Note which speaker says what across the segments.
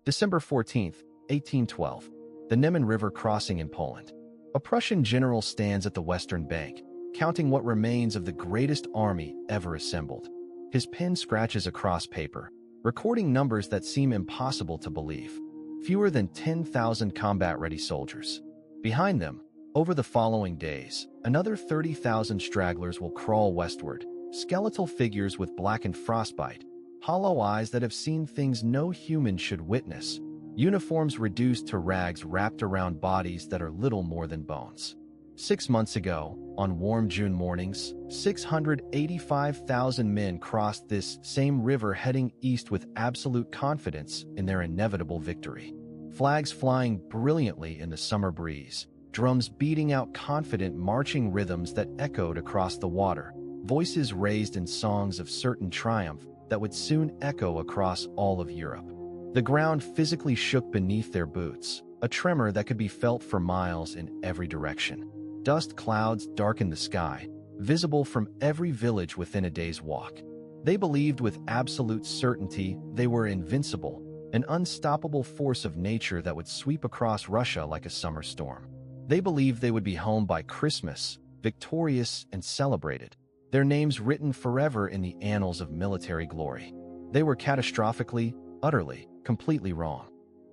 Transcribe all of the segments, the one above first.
Speaker 1: December 14th, 1812. The Neman River crossing in Poland. A Prussian general stands at the western bank, counting what remains of the greatest army ever assembled. His pen scratches across paper, recording numbers that seem impossible to believe. Fewer than 10,000 combat-ready soldiers. Behind them, over the following days, another 30,000 stragglers will crawl westward, skeletal figures with blackened frostbite, hollow eyes that have seen things no human should witness, uniforms reduced to rags wrapped around bodies that are little more than bones. 6 months ago, on warm June mornings, 685,000 men crossed this same river heading east with absolute confidence in their inevitable victory. Flags flying brilliantly in the summer breeze, drums beating out confident marching rhythms that echoed across the water, voices raised in songs of certain triumph that would soon echo across all of Europe. The ground physically shook beneath their boots, a tremor that could be felt for miles in every direction. Dust clouds darkened the sky, visible from every village within a day's walk. They believed with absolute certainty they were invincible, an unstoppable force of nature that would sweep across Russia like a summer storm. They believed they would be home by Christmas, victorious and celebrated, their names written forever in the annals of military glory. They were catastrophically, utterly, completely wrong.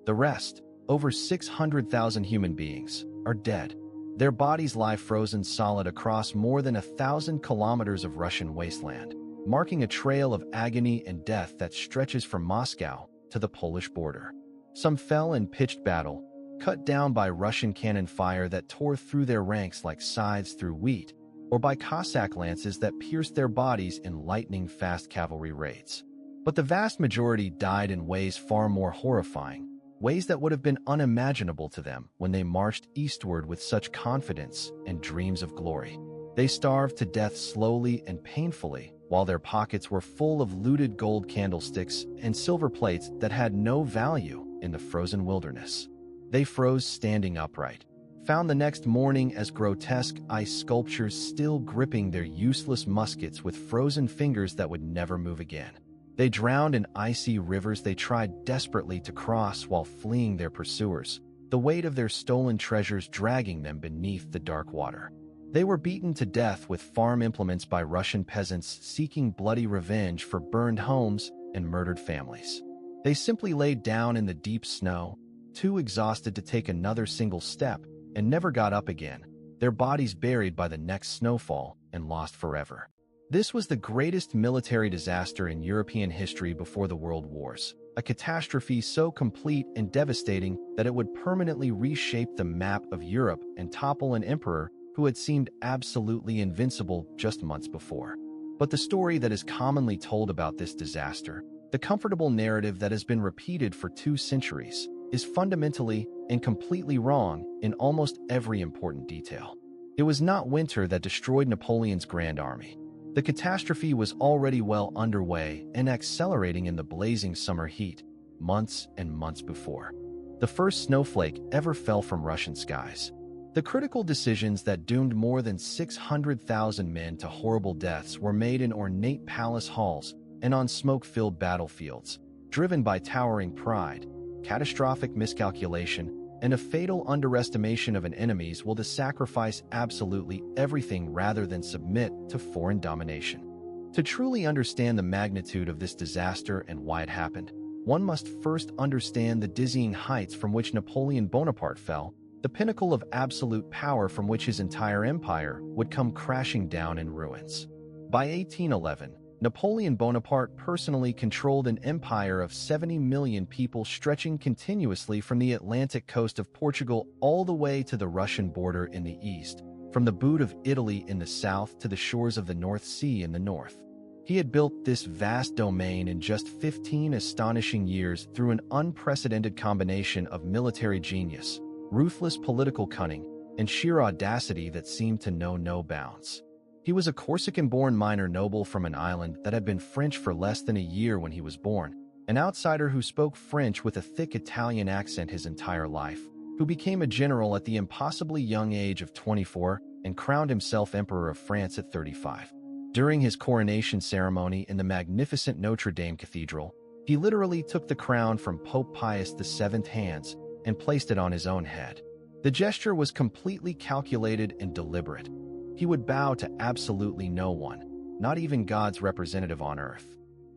Speaker 1: The rest, over 600,000 human beings, are dead. Their bodies lie frozen solid across more than 1,000 kilometers of Russian wasteland, marking a trail of agony and death that stretches from Moscow to the Polish border. Some fell in pitched battle, cut down by Russian cannon fire that tore through their ranks like scythes through wheat, or by Cossack lances that pierced their bodies in lightning-fast cavalry raids. But the vast majority died in ways far more horrifying, ways that would have been unimaginable to them when they marched eastward with such confidence and dreams of glory. They starved to death slowly and painfully, while their pockets were full of looted gold candlesticks and silver plates that had no value in the frozen wilderness. They froze standing upright, found the next morning as grotesque ice sculptures still gripping their useless muskets with frozen fingers that would never move again. They drowned in icy rivers they tried desperately to cross while fleeing their pursuers, the weight of their stolen treasures dragging them beneath the dark water. They were beaten to death with farm implements by Russian peasants seeking bloody revenge for burned homes and murdered families. They simply laid down in the deep snow, too exhausted to take another single step, and never got up again, their bodies buried by the next snowfall and lost forever. This was the greatest military disaster in European history before the World Wars, a catastrophe so complete and devastating that it would permanently reshape the map of Europe and topple an emperor who had seemed absolutely invincible just months before. But the story that is commonly told about this disaster, the comfortable narrative that has been repeated for 2 centuries, is fundamentally and completely wrong in almost every important detail. It was not winter that destroyed Napoleon's Grand Army. The catastrophe was already well underway and accelerating in the blazing summer heat, months and months before the first snowflake ever fell from Russian skies. The critical decisions that doomed more than 600,000 men to horrible deaths were made in ornate palace halls and on smoke-filled battlefields, driven by towering pride, catastrophic miscalculation, and a fatal underestimation of an enemy's will to sacrifice absolutely everything rather than submit to foreign domination. To truly understand the magnitude of this disaster and why it happened, one must first understand the dizzying heights from which Napoleon Bonaparte fell, the pinnacle of absolute power from which his entire empire would come crashing down in ruins. By 1811, Napoleon Bonaparte personally controlled an empire of 70 million people stretching continuously from the Atlantic coast of Portugal all the way to the Russian border in the east, from the boot of Italy in the south to the shores of the North Sea in the north. He had built this vast domain in just 15 astonishing years through an unprecedented combination of military genius, ruthless political cunning, and sheer audacity that seemed to know no bounds. He was a Corsican-born minor noble from an island that had been French for less than a year when he was born, an outsider who spoke French with a thick Italian accent his entire life, who became a general at the impossibly young age of 24 and crowned himself Emperor of France at 35. During his coronation ceremony in the magnificent Notre Dame Cathedral, He literally took the crown from Pope Pius VII's hands and placed it on his own head. The gesture was completely calculated and deliberate. He would bow to absolutely no one, not even God's representative on earth.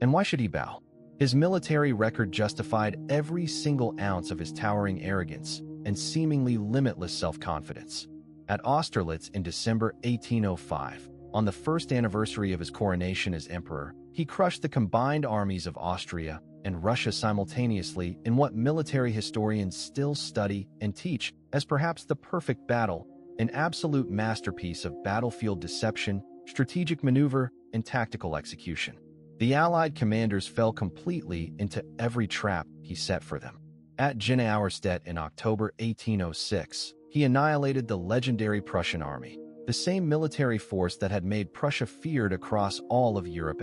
Speaker 1: And why should he bow? His military record justified every single ounce of his towering arrogance and seemingly limitless self-confidence. At Austerlitz in December 1805, on the first anniversary of his coronation as emperor, he crushed the combined armies of Austria and Russia simultaneously in what military historians still study and teach as perhaps the perfect battle, an absolute masterpiece of battlefield deception, strategic maneuver, and tactical execution. The Allied commanders fell completely into every trap he set for them. At Jena Auerstedt in October 1806, he annihilated the legendary Prussian army, the same military force that had made Prussia feared across all of Europe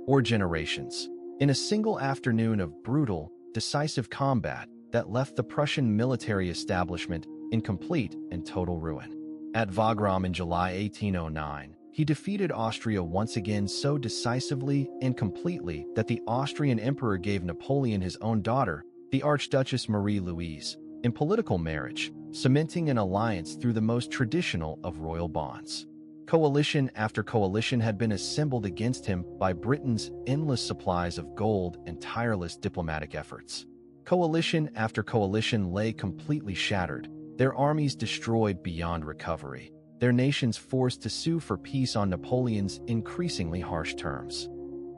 Speaker 1: for generations. In a single afternoon of brutal, decisive combat that left the Prussian military establishment in complete and total ruin. At Wagram in July 1809, he defeated Austria once again so decisively and completely that the Austrian emperor gave Napoleon his own daughter, the Archduchess Marie-Louise, in political marriage, cementing an alliance through the most traditional of royal bonds. Coalition after coalition had been assembled against him by Britain's endless supplies of gold and tireless diplomatic efforts. Coalition after coalition lay completely shattered, their armies destroyed beyond recovery, their nations forced to sue for peace on Napoleon's increasingly harsh terms.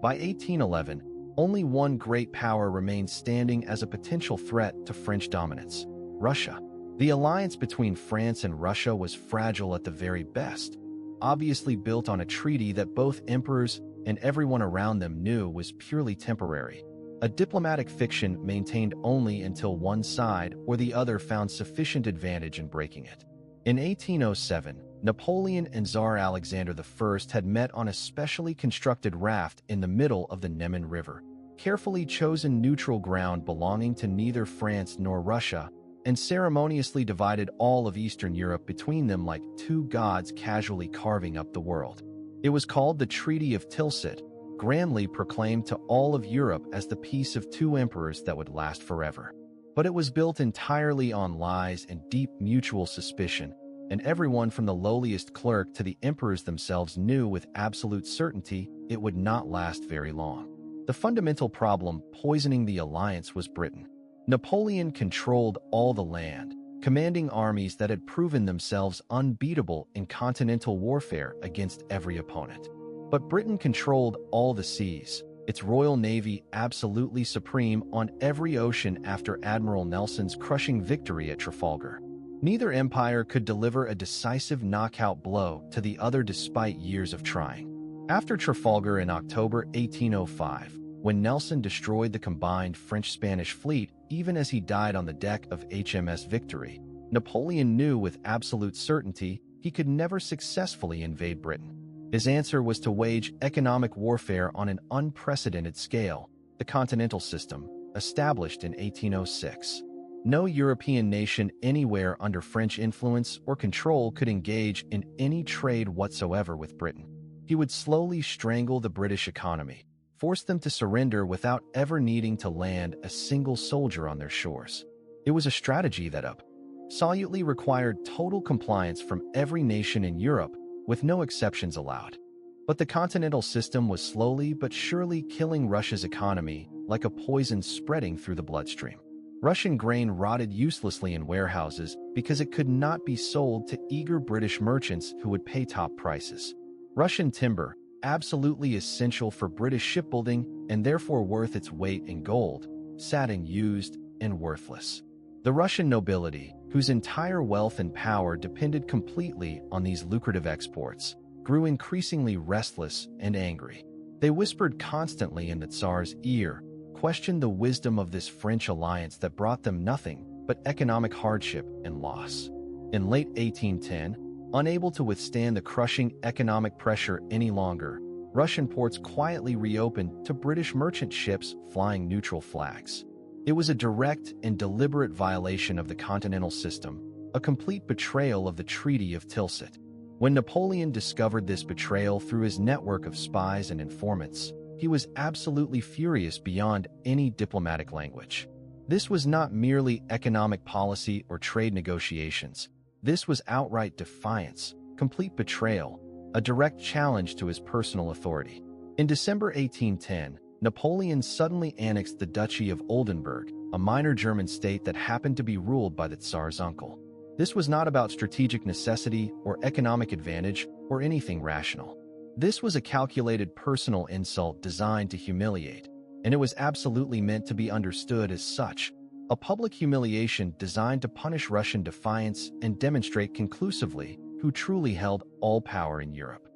Speaker 1: By 1811, only one great power remained standing as a potential threat to French dominance: Russia. The alliance between France and Russia was fragile at the very best, obviously built on a treaty that both emperors and everyone around them knew was purely temporary, a diplomatic fiction maintained only until one side or the other found sufficient advantage in breaking it. In 1807, Napoleon and Tsar Alexander I had met on a specially constructed raft in the middle of the Neman River, carefully chosen neutral ground belonging to neither France nor Russia, and ceremoniously divided all of Eastern Europe between them like two gods casually carving up the world. It was called the Treaty of Tilsit, grandly proclaimed to all of Europe as the peace of two emperors that would last forever. But it was built entirely on lies and deep mutual suspicion, and everyone from the lowliest clerk to the emperors themselves knew with absolute certainty it would not last very long. The fundamental problem poisoning the alliance was Britain. Napoleon controlled all the land, commanding armies that had proven themselves unbeatable in continental warfare against every opponent. But Britain controlled all the seas, its Royal Navy absolutely supreme on every ocean after Admiral Nelson's crushing victory at Trafalgar. Neither empire could deliver a decisive knockout blow to the other despite years of trying. After Trafalgar in October 1805, when Nelson destroyed the combined French-Spanish fleet even as he died on the deck of HMS Victory, Napoleon knew with absolute certainty he could never successfully invade Britain. His answer was to wage economic warfare on an unprecedented scale, the continental system, established in 1806. No European nation anywhere under French influence or control could engage in any trade whatsoever with Britain. He would slowly strangle the British economy, force them to surrender without ever needing to land a single soldier on their shores. It was a strategy that absolutely required total compliance from every nation in Europe, with no exceptions allowed. But the continental system was slowly but surely killing Russia's economy like a poison spreading through the bloodstream. Russian grain rotted uselessly in warehouses because it could not be sold to eager British merchants who would pay top prices. Russian timber, absolutely essential for British shipbuilding and therefore worth its weight in gold, sat unused and worthless. The Russian nobility, whose entire wealth and power depended completely on these lucrative exports, grew increasingly restless and angry. They whispered constantly in the Tsar's ear, questioned the wisdom of this French alliance that brought them nothing but economic hardship and loss. In late 1810, unable to withstand the crushing economic pressure any longer, Russian ports quietly reopened to British merchant ships flying neutral flags. It was a direct and deliberate violation of the continental system, a complete betrayal of the Treaty of Tilsit. When Napoleon discovered this betrayal through his network of spies and informants, He was absolutely furious beyond any diplomatic language. This was not merely economic policy or trade negotiations. This was outright defiance, complete betrayal, a direct challenge to his personal authority. In December 1810, Napoleon suddenly annexed the Duchy of Oldenburg, a minor German state that happened to be ruled by the Tsar's uncle. This was not about strategic necessity or economic advantage or anything rational. This was a calculated personal insult designed to humiliate, and it was absolutely meant to be understood as such, a public humiliation designed to punish Russian defiance and demonstrate conclusively who truly held all power in Europe.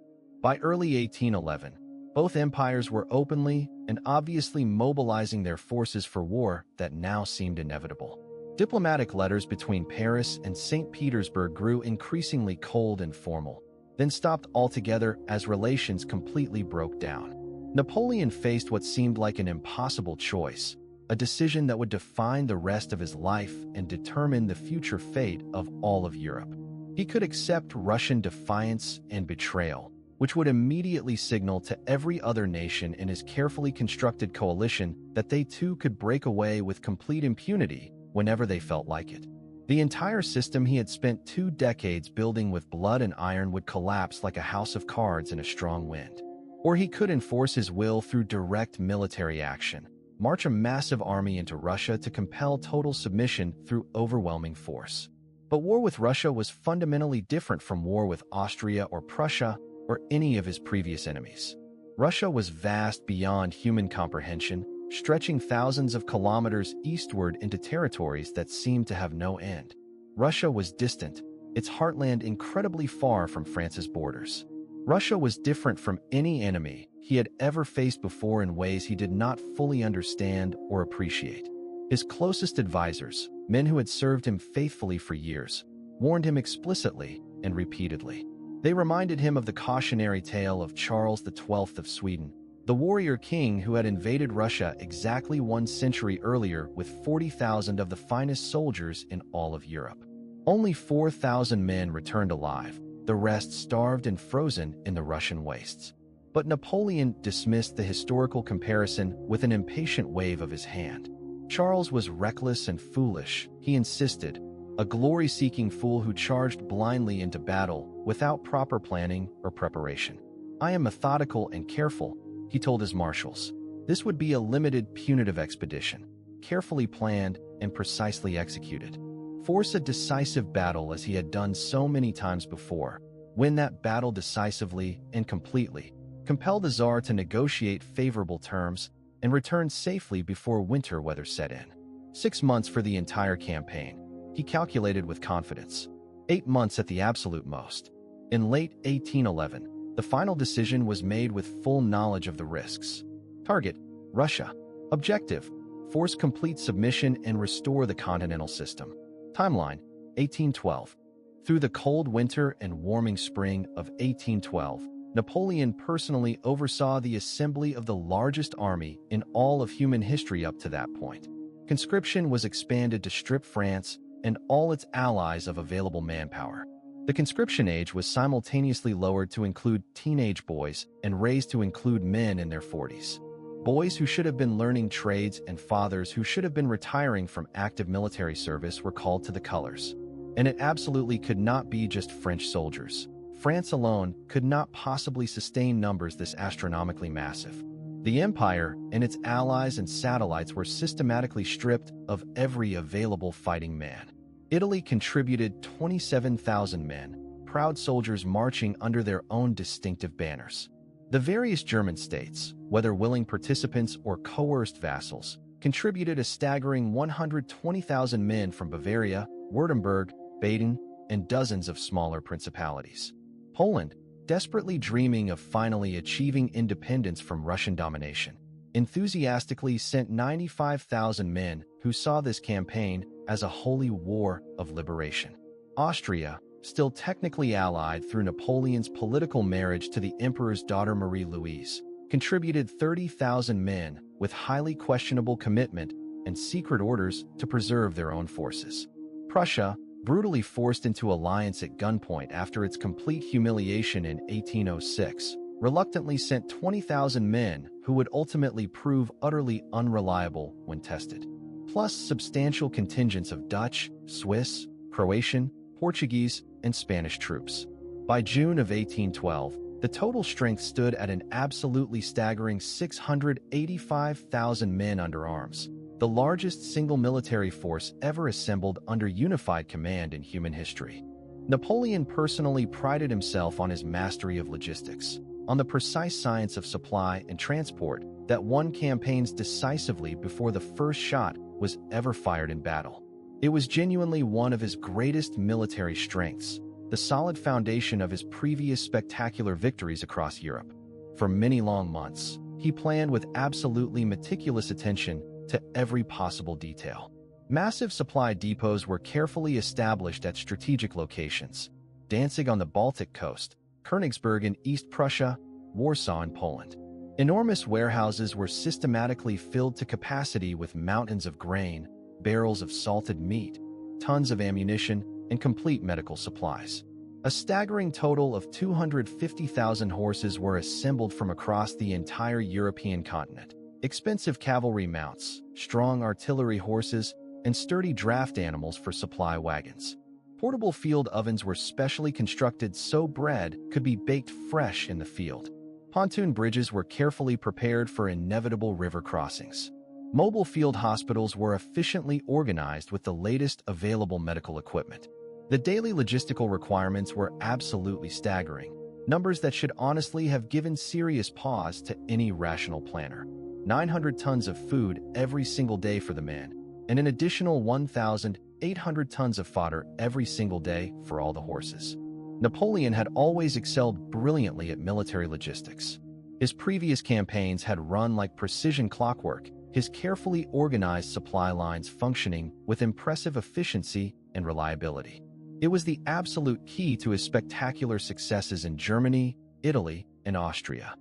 Speaker 1: By early 1811, both empires were openly and obviously mobilizing their forces for war that now seemed inevitable. Diplomatic letters between Paris and St. Petersburg grew increasingly cold and formal, then stopped altogether as relations completely broke down. Napoleon faced what seemed like an impossible choice, a decision that would define the rest of his life and determine the future fate of all of Europe. He could accept Russian defiance and betrayal, which would immediately signal to every other nation in his carefully constructed coalition that they too could break away with complete impunity whenever they felt like it. The entire system he had spent 2 decades building with blood and iron would collapse like a house of cards in a strong wind. Or he could enforce his will through direct military action, march a massive army into Russia to compel total submission through overwhelming force. But war with Russia was fundamentally different from war with Austria or Prussia or any of his previous enemies. Russia was vast beyond human comprehension, stretching thousands of kilometers eastward into territories that seemed to have no end. Russia was distant, its heartland incredibly far from France's borders. Russia was different from any enemy he had ever faced before in ways he did not fully understand or appreciate. His closest advisors, men who had served him faithfully for years, warned him explicitly and repeatedly. They reminded him of the cautionary tale of Charles XII of Sweden, the warrior king who had invaded Russia exactly 1 century earlier with 40,000 of the finest soldiers in all of Europe. Only 4,000 men returned alive, the rest starved and frozen in the Russian wastes. But Napoleon dismissed the historical comparison with an impatient wave of his hand. Charles was reckless and foolish, he insisted, a glory-seeking fool who charged blindly into battle without proper planning or preparation. I am methodical and careful, he told his marshals. This would be a limited punitive expedition, carefully planned and precisely executed. Force a decisive battle as he had done so many times before, win that battle decisively and completely, compel the Tsar to negotiate favorable terms, and return safely before winter weather set in. 6 months for the entire campaign, he calculated with confidence. 8 months at the absolute most. In late 1811, the final decision was made with full knowledge of the risks. Target: Russia. Objective: force complete submission and restore the continental system. Timeline: 1812. Through the cold winter and warming spring of 1812, Napoleon personally oversaw the assembly of the largest army in all of human history up to that point. Conscription was expanded to strip France and all its allies of available manpower. The conscription age was simultaneously lowered to include teenage boys and raised to include men in their 40s. Boys who should have been learning trades and fathers who should have been retiring from active military service were called to the colors. And it absolutely could not be just French soldiers. France alone could not possibly sustain numbers this astronomically massive. The empire and its allies and satellites were systematically stripped of every available fighting man. Italy contributed 27,000 men, proud soldiers marching under their own distinctive banners. The various German states, whether willing participants or coerced vassals, contributed a staggering 120,000 men from Bavaria, Württemberg, Baden, and dozens of smaller principalities. Poland, desperately dreaming of finally achieving independence from Russian domination, enthusiastically sent 95,000 men who saw this campaign as a holy war of liberation. Austria, still technically allied through Napoleon's political marriage to the emperor's daughter Marie-Louise, contributed 30,000 men with highly questionable commitment and secret orders to preserve their own forces. Prussia, brutally forced into alliance at gunpoint after its complete humiliation in 1806, reluctantly sent 20,000 men who would ultimately prove utterly unreliable when tested. Plus substantial contingents of Dutch, Swiss, Croatian, Portuguese, and Spanish troops. By June of 1812, the total strength stood at an absolutely staggering 685,000 men under arms, the largest single military force ever assembled under unified command in human history. Napoleon personally prided himself on his mastery of logistics, on the precise science of supply and transport that won campaigns decisively before the first shot was ever fired in battle. It was genuinely one of his greatest military strengths, the solid foundation of his previous spectacular victories across Europe. For many long months, he planned with absolutely meticulous attention to every possible detail. Massive supply depots were carefully established at strategic locations: Danzig on the Baltic coast, Königsberg in East Prussia, Warsaw in Poland. Enormous warehouses were systematically filled to capacity with mountains of grain, barrels of salted meat, tons of ammunition, and complete medical supplies. A staggering total of 250,000 horses were assembled from across the entire European continent. Expensive cavalry mounts, strong artillery horses, and sturdy draft animals for supply wagons. Portable field ovens were specially constructed so bread could be baked fresh in the field. Pontoon bridges were carefully prepared for inevitable river crossings. Mobile field hospitals were efficiently organized with the latest available medical equipment. The daily logistical requirements were absolutely staggering, numbers that should honestly have given serious pause to any rational planner. 900 tons of food every single day for the men, and an additional 1,800 tons of fodder every single day for all the horses. Napoleon had always excelled brilliantly at military logistics. His previous campaigns had run like precision clockwork, his carefully organized supply lines functioning with impressive efficiency and reliability. It was the absolute key to his spectacular successes in Germany, Italy, and Austria.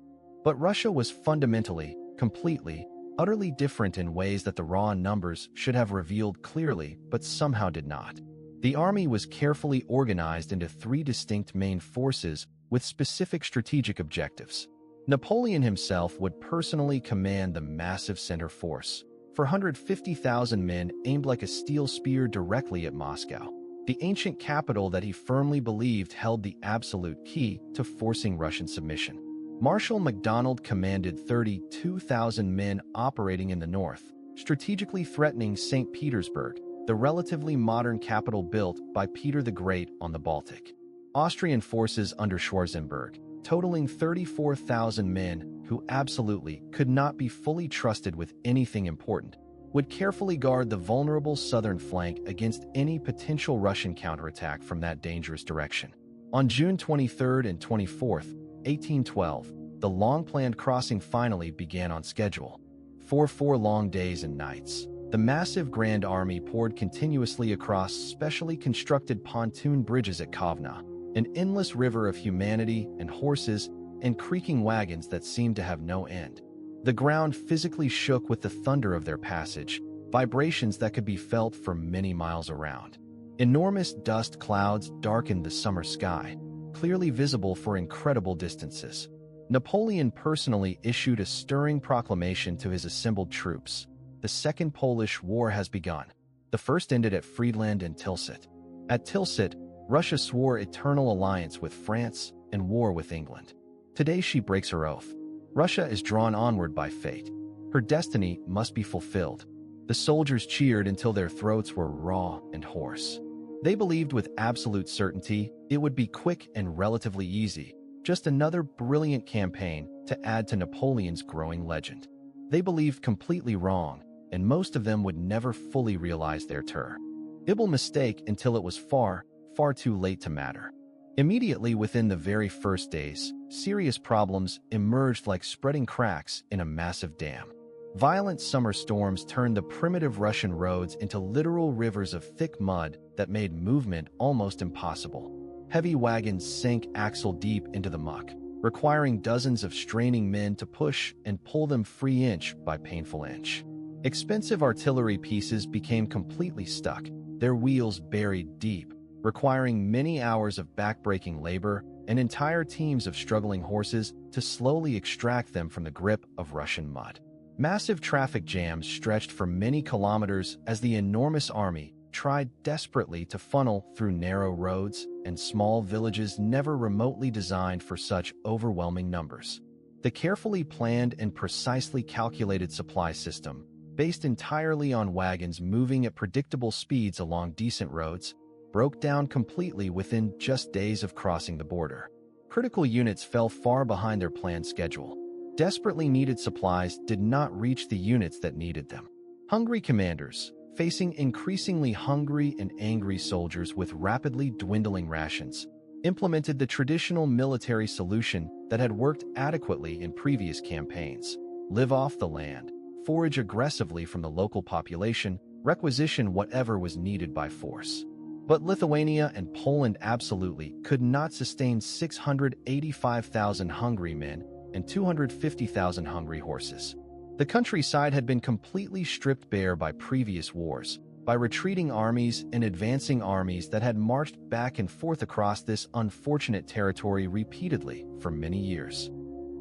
Speaker 1: But Russia was fundamentally, completely, utterly different in ways that the raw numbers should have revealed clearly, but somehow did not. The army was carefully organized into three distinct main forces with specific strategic objectives. Napoleon himself would personally command the massive center force, 450,000 men aimed like a steel spear directly at Moscow, the ancient capital that he firmly believed held the absolute key to forcing Russian submission. Marshal MacDonald commanded 32,000 men operating in the north, strategically threatening St. Petersburg, the relatively modern capital built by Peter the Great on the Baltic. Austrian forces under Schwarzenberg, totaling 34,000 men who absolutely could not be fully trusted with anything important, would carefully guard the vulnerable southern flank against any potential Russian counterattack from that dangerous direction. On June 23rd and 24th, 1812, the long-planned crossing finally began on schedule. For 4 long days and nights, the massive Grand Army poured continuously across specially constructed pontoon bridges at Kovna, an endless river of humanity and horses and creaking wagons that seemed to have no end. The ground physically shook with the thunder of their passage, vibrations that could be felt for many miles around. Enormous dust clouds darkened the summer sky, clearly visible for incredible distances. Napoleon personally issued a stirring proclamation to his assembled troops. The Second Polish War has begun. The first ended at Friedland and Tilsit. At Tilsit, Russia swore eternal alliance with France and war with England. Today she breaks her oath. Russia is drawn onward by fate. Her destiny must be fulfilled. The soldiers cheered until their throats were raw and hoarse. They believed with absolute certainty it would be quick and relatively easy, just another brilliant campaign to add to Napoleon's growing legend. They believed completely wrong, and most of them would never fully realize their terrible mistake until it was far, far too late to matter. Immediately within the very first days, serious problems emerged like spreading cracks in a massive dam. Violent summer storms turned the primitive Russian roads into literal rivers of thick mud that made movement almost impossible. Heavy wagons sank axle-deep into the muck, requiring dozens of straining men to push and pull them free inch by painful inch. Expensive artillery pieces became completely stuck, their wheels buried deep, requiring many hours of backbreaking labor and entire teams of struggling horses to slowly extract them from the grip of Russian mud. Massive traffic jams stretched for many kilometers as the enormous army tried desperately to funnel through narrow roads and small villages never remotely designed for such overwhelming numbers. The carefully planned and precisely calculated supply system, based entirely on wagons moving at predictable speeds along decent roads, broke down completely within just days of crossing the border. Critical units fell far behind their planned schedule. Desperately needed supplies did not reach the units that needed them. Hungry commanders, facing increasingly hungry and angry soldiers with rapidly dwindling rations, implemented the traditional military solution that had worked adequately in previous campaigns: live off the land, forage aggressively from the local population, requisition whatever was needed by force. But Lithuania and Poland absolutely could not sustain 685,000 hungry men and 250,000 hungry horses. The countryside had been completely stripped bare by previous wars, by retreating armies and advancing armies that had marched back and forth across this unfortunate territory repeatedly for many years.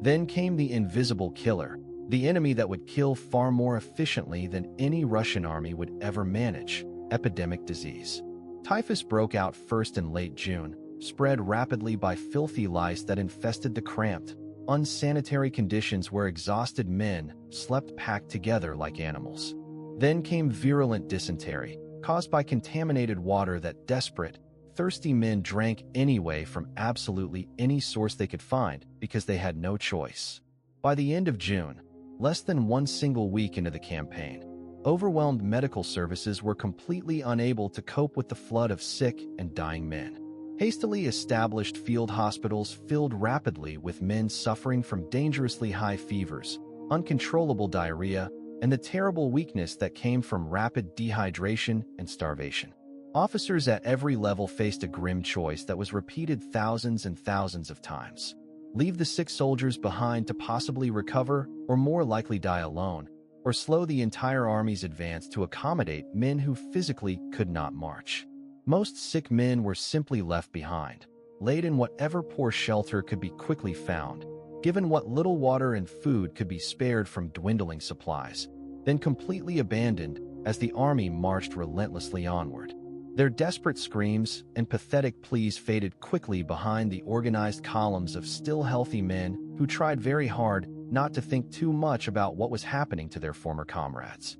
Speaker 1: Then came the invisible killer, the enemy that would kill far more efficiently than any Russian army would ever manage: epidemic disease. Typhus broke out first in late June, spread rapidly by filthy lice that infested the cramped, unsanitary conditions where exhausted men slept packed together like animals. Then came virulent dysentery, caused by contaminated water that desperate, thirsty men drank anyway from absolutely any source they could find because they had no choice. By the end of June, less than one single week into the campaign, overwhelmed medical services were completely unable to cope with the flood of sick and dying men. Hastily established field hospitals filled rapidly with men suffering from dangerously high fevers, uncontrollable diarrhea, and the terrible weakness that came from rapid dehydration and starvation. Officers at every level faced a grim choice that was repeated thousands and thousands of times: leave the sick soldiers behind to possibly recover or more likely die alone, or slow the entire army's advance to accommodate men who physically could not march. Most sick men were simply left behind, laid in whatever poor shelter could be quickly found, given what little water and food could be spared from dwindling supplies, then completely abandoned as the army marched relentlessly onward. Their desperate screams and pathetic pleas faded quickly behind the organized columns of still healthy men who tried very hard not to think too much about what was happening to their former comrades.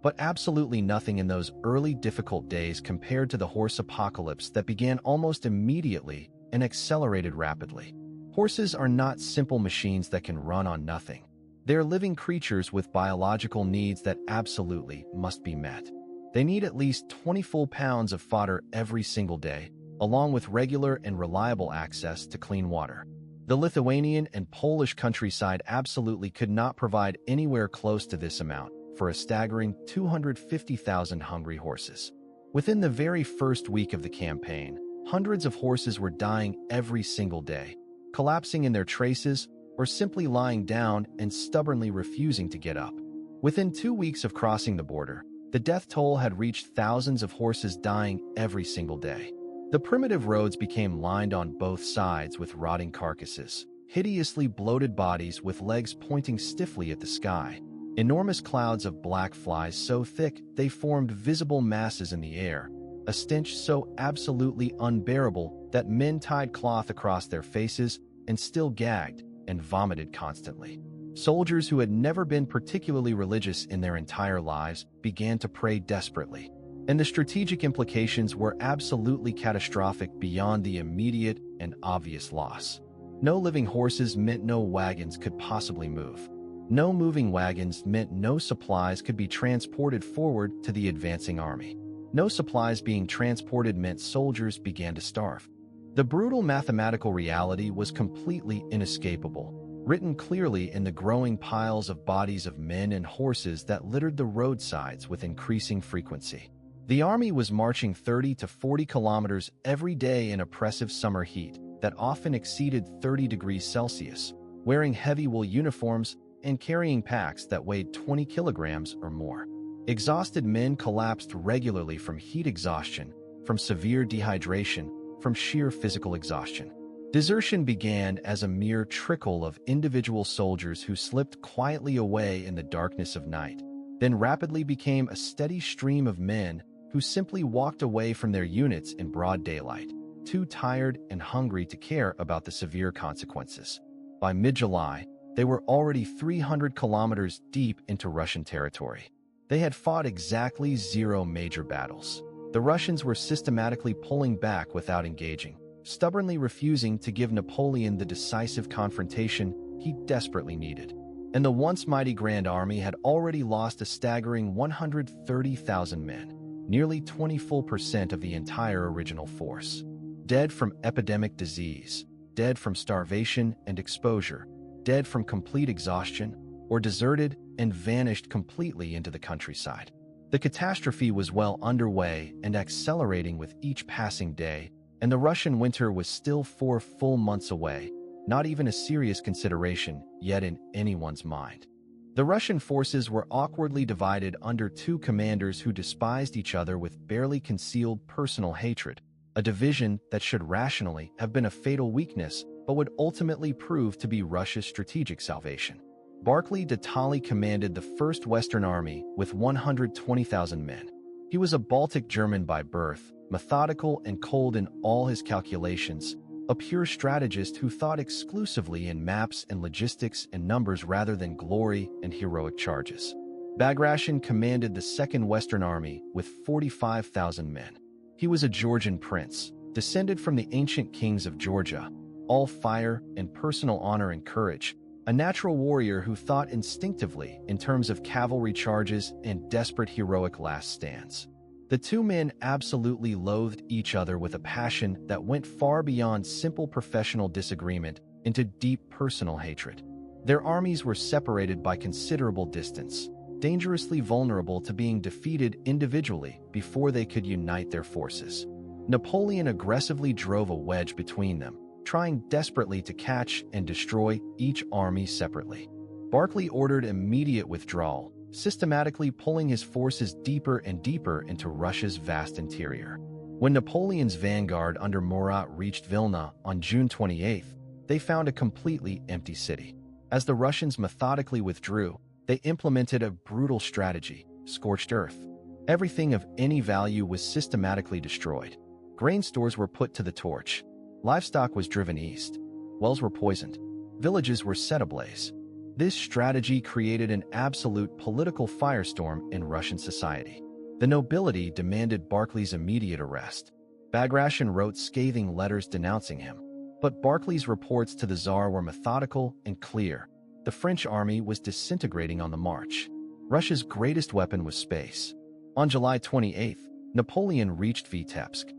Speaker 1: But absolutely nothing in those early difficult days compared to the horse apocalypse that began almost immediately and accelerated rapidly. Horses are not simple machines that can run on nothing. They are living creatures with biological needs that absolutely must be met. They need at least 20 full pounds of fodder every single day, along with regular and reliable access to clean water. The Lithuanian and Polish countryside absolutely could not provide anywhere close to this amount for a staggering 250,000 hungry horses. Within the very first week of the campaign, hundreds of horses were dying every single day, collapsing in their traces or simply lying down and stubbornly refusing to get up. Within 2 weeks of crossing the border, the death toll had reached thousands of horses dying every single day. The primitive roads became lined on both sides with rotting carcasses, hideously bloated bodies with legs pointing stiffly at the sky, enormous clouds of black flies so thick they formed visible masses in the air, a stench so absolutely unbearable that men tied cloth across their faces and still gagged and vomited constantly. Soldiers who had never been particularly religious in their entire lives began to pray desperately, and the strategic implications were absolutely catastrophic beyond the immediate and obvious loss. No living horses meant no wagons could possibly move. No moving wagons meant no supplies could be transported forward to the advancing army. No supplies being transported meant soldiers began to starve. The brutal mathematical reality was completely inescapable, written clearly in the growing piles of bodies of men and horses that littered the roadsides with increasing frequency. The army was marching 30 to 40 kilometers every day in oppressive summer heat that often exceeded 30 degrees Celsius, wearing heavy wool uniforms and carrying packs that weighed 20 kilograms or more. Exhausted men collapsed regularly from heat exhaustion, from severe dehydration, from sheer physical exhaustion. Desertion began as a mere trickle of individual soldiers who slipped quietly away in the darkness of night, then rapidly became a steady stream of men who simply walked away from their units in broad daylight, too tired and hungry to care about the severe consequences. By mid-July, they were already 300 kilometers deep into Russian territory. They had fought exactly 0 major battles. The Russians were systematically pulling back without engaging, stubbornly refusing to give Napoleon the decisive confrontation he desperately needed. And the once mighty Grand Army had already lost a staggering 130,000 men, nearly 24% of the entire original force. Dead from epidemic disease, dead from starvation and exposure, dead from complete exhaustion, or deserted and vanished completely into the countryside. The catastrophe was well underway and accelerating with each passing day, and the Russian winter was still 4 full months away, not even a serious consideration yet in anyone's mind. The Russian forces were awkwardly divided under 2 commanders who despised each other with barely concealed personal hatred, a division that should rationally have been a fatal weakness but would ultimately prove to be Russia's strategic salvation. Barclay de Tolly commanded the 1st Western Army with 120,000 men. He was a Baltic German by birth, methodical and cold in all his calculations, a pure strategist who thought exclusively in maps and logistics and numbers rather than glory and heroic charges. Bagration commanded the 2nd Western Army with 45,000 men. He was a Georgian prince, descended from the ancient kings of Georgia, all fire and personal honor and courage, a natural warrior who thought instinctively in terms of cavalry charges and desperate heroic last stands. The 2 men absolutely loathed each other with a passion that went far beyond simple professional disagreement into deep personal hatred. Their armies were separated by considerable distance, dangerously vulnerable to being defeated individually before they could unite their forces. Napoleon aggressively drove a wedge between them, trying desperately to catch and destroy each army separately. Barclay ordered immediate withdrawal, systematically pulling his forces deeper and deeper into Russia's vast interior. When Napoleon's vanguard under Murat reached Vilna on June 28, they found a completely empty city. As the Russians methodically withdrew, they implemented a brutal strategy, scorched earth. Everything of any value was systematically destroyed. Grain stores were put to the torch. Livestock was driven east. Wells were poisoned. Villages were set ablaze. This strategy created an absolute political firestorm in Russian society. The nobility demanded Barclay's immediate arrest. Bagration wrote scathing letters denouncing him. But Barclay's reports to the Tsar were methodical and clear. The French army was disintegrating on the march. Russia's greatest weapon was space. On July 28, Napoleon reached Vitebsk.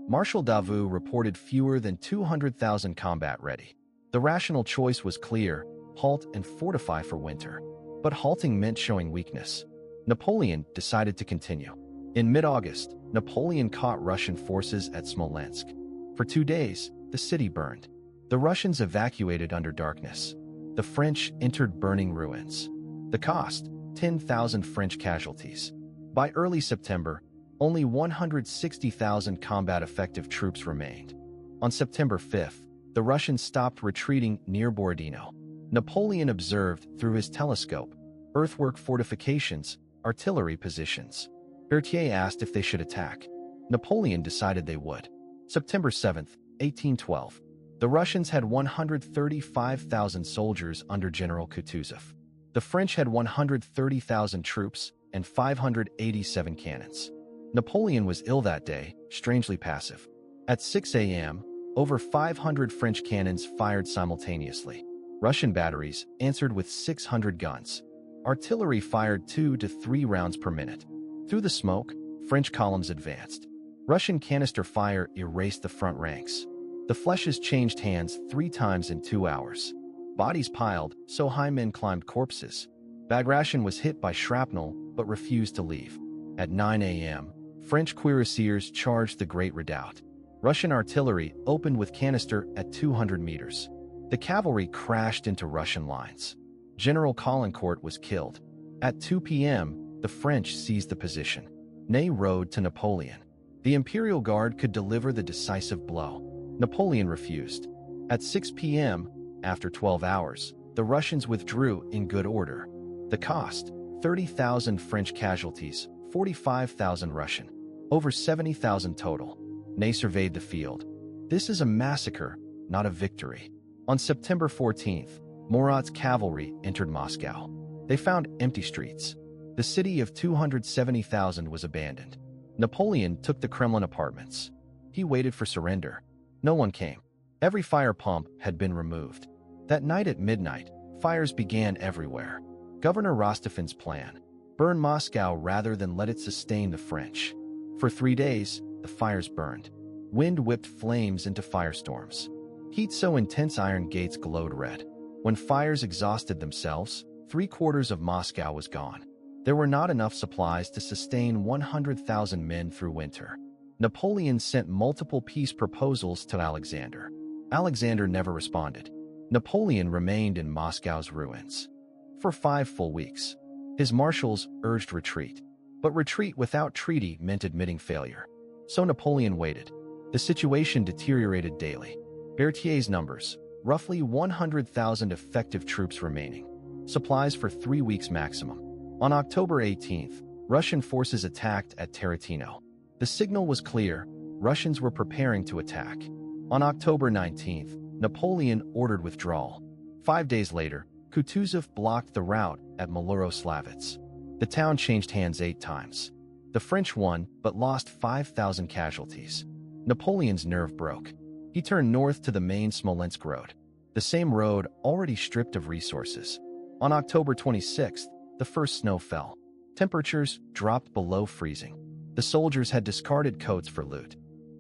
Speaker 1: Marshal Davout reported fewer than 200,000 combat ready. The rational choice was clear: halt and fortify for winter. But halting meant showing weakness. Napoleon decided to continue. In mid-August, Napoleon caught Russian forces at Smolensk. For 2 days, the city burned. The Russians evacuated under darkness. The French entered burning ruins. The cost: 10,000 French casualties. By early September, only 160,000 combat-effective troops remained. On September 5th, the Russians stopped retreating near Borodino. Napoleon observed, through his telescope, earthwork fortifications, artillery positions. Berthier asked if they should attack. Napoleon decided they would. September 7, 1812. The Russians had 135,000 soldiers under General Kutuzov. The French had 130,000 troops and 587 cannons. Napoleon was ill that day, strangely passive. At 6 a.m., over 500 French cannons fired simultaneously. Russian batteries answered with 600 guns. Artillery fired 2 to 3 rounds per minute. Through the smoke, French columns advanced. Russian canister fire erased the front ranks. The flèches changed hands 3 times in 2 hours. Bodies piled so high men climbed corpses. Bagration was hit by shrapnel but refused to leave. At 9 a.m., French cuirassiers charged the Great Redoubt. Russian artillery opened with canister at 200 meters. The cavalry crashed into Russian lines. General Caulaincourt was killed. At 2 p.m., the French seized the position. Ney rode to Napoleon. The Imperial Guard could deliver the decisive blow. Napoleon refused. At 6 p.m., after 12 hours, the Russians withdrew in good order. The cost: 30,000 French casualties, 45,000 Russian, over 70,000 total. Ney surveyed the field. This is a massacre, not a victory. On September 14th, Murat's cavalry entered Moscow. They found empty streets. The city of 270,000 was abandoned. Napoleon took the Kremlin apartments. He waited for surrender. No one came. Every fire pump had been removed. That night at midnight, fires began everywhere. Governor Rostofin's plan: burn Moscow rather than let it sustain the French. For 3 days, the fires burned. Wind whipped flames into firestorms. Heat so intense iron gates glowed red. When fires exhausted themselves, 3/4 of Moscow was gone. There were not enough supplies to sustain 100,000 men through winter. Napoleon sent multiple peace proposals to Alexander. Alexander never responded. Napoleon remained in Moscow's ruins. For 5 full weeks, his marshals urged retreat. But retreat without treaty meant admitting failure. So Napoleon waited. The situation deteriorated daily. Berthier's numbers: roughly 100,000 effective troops remaining. Supplies for 3 weeks maximum. On October 18th, Russian forces attacked at Tarantino. The signal was clear: Russians were preparing to attack. On October 19th, Napoleon ordered withdrawal. 5 days later, Kutuzov blocked the route at Maloroslavets. The town changed hands 8 times. The French won, but lost 5,000 casualties. Napoleon's nerve broke. He turned north to the main Smolensk road, the same road already stripped of resources. On October 26th, the first snow fell. Temperatures dropped below freezing. The soldiers had discarded coats for loot.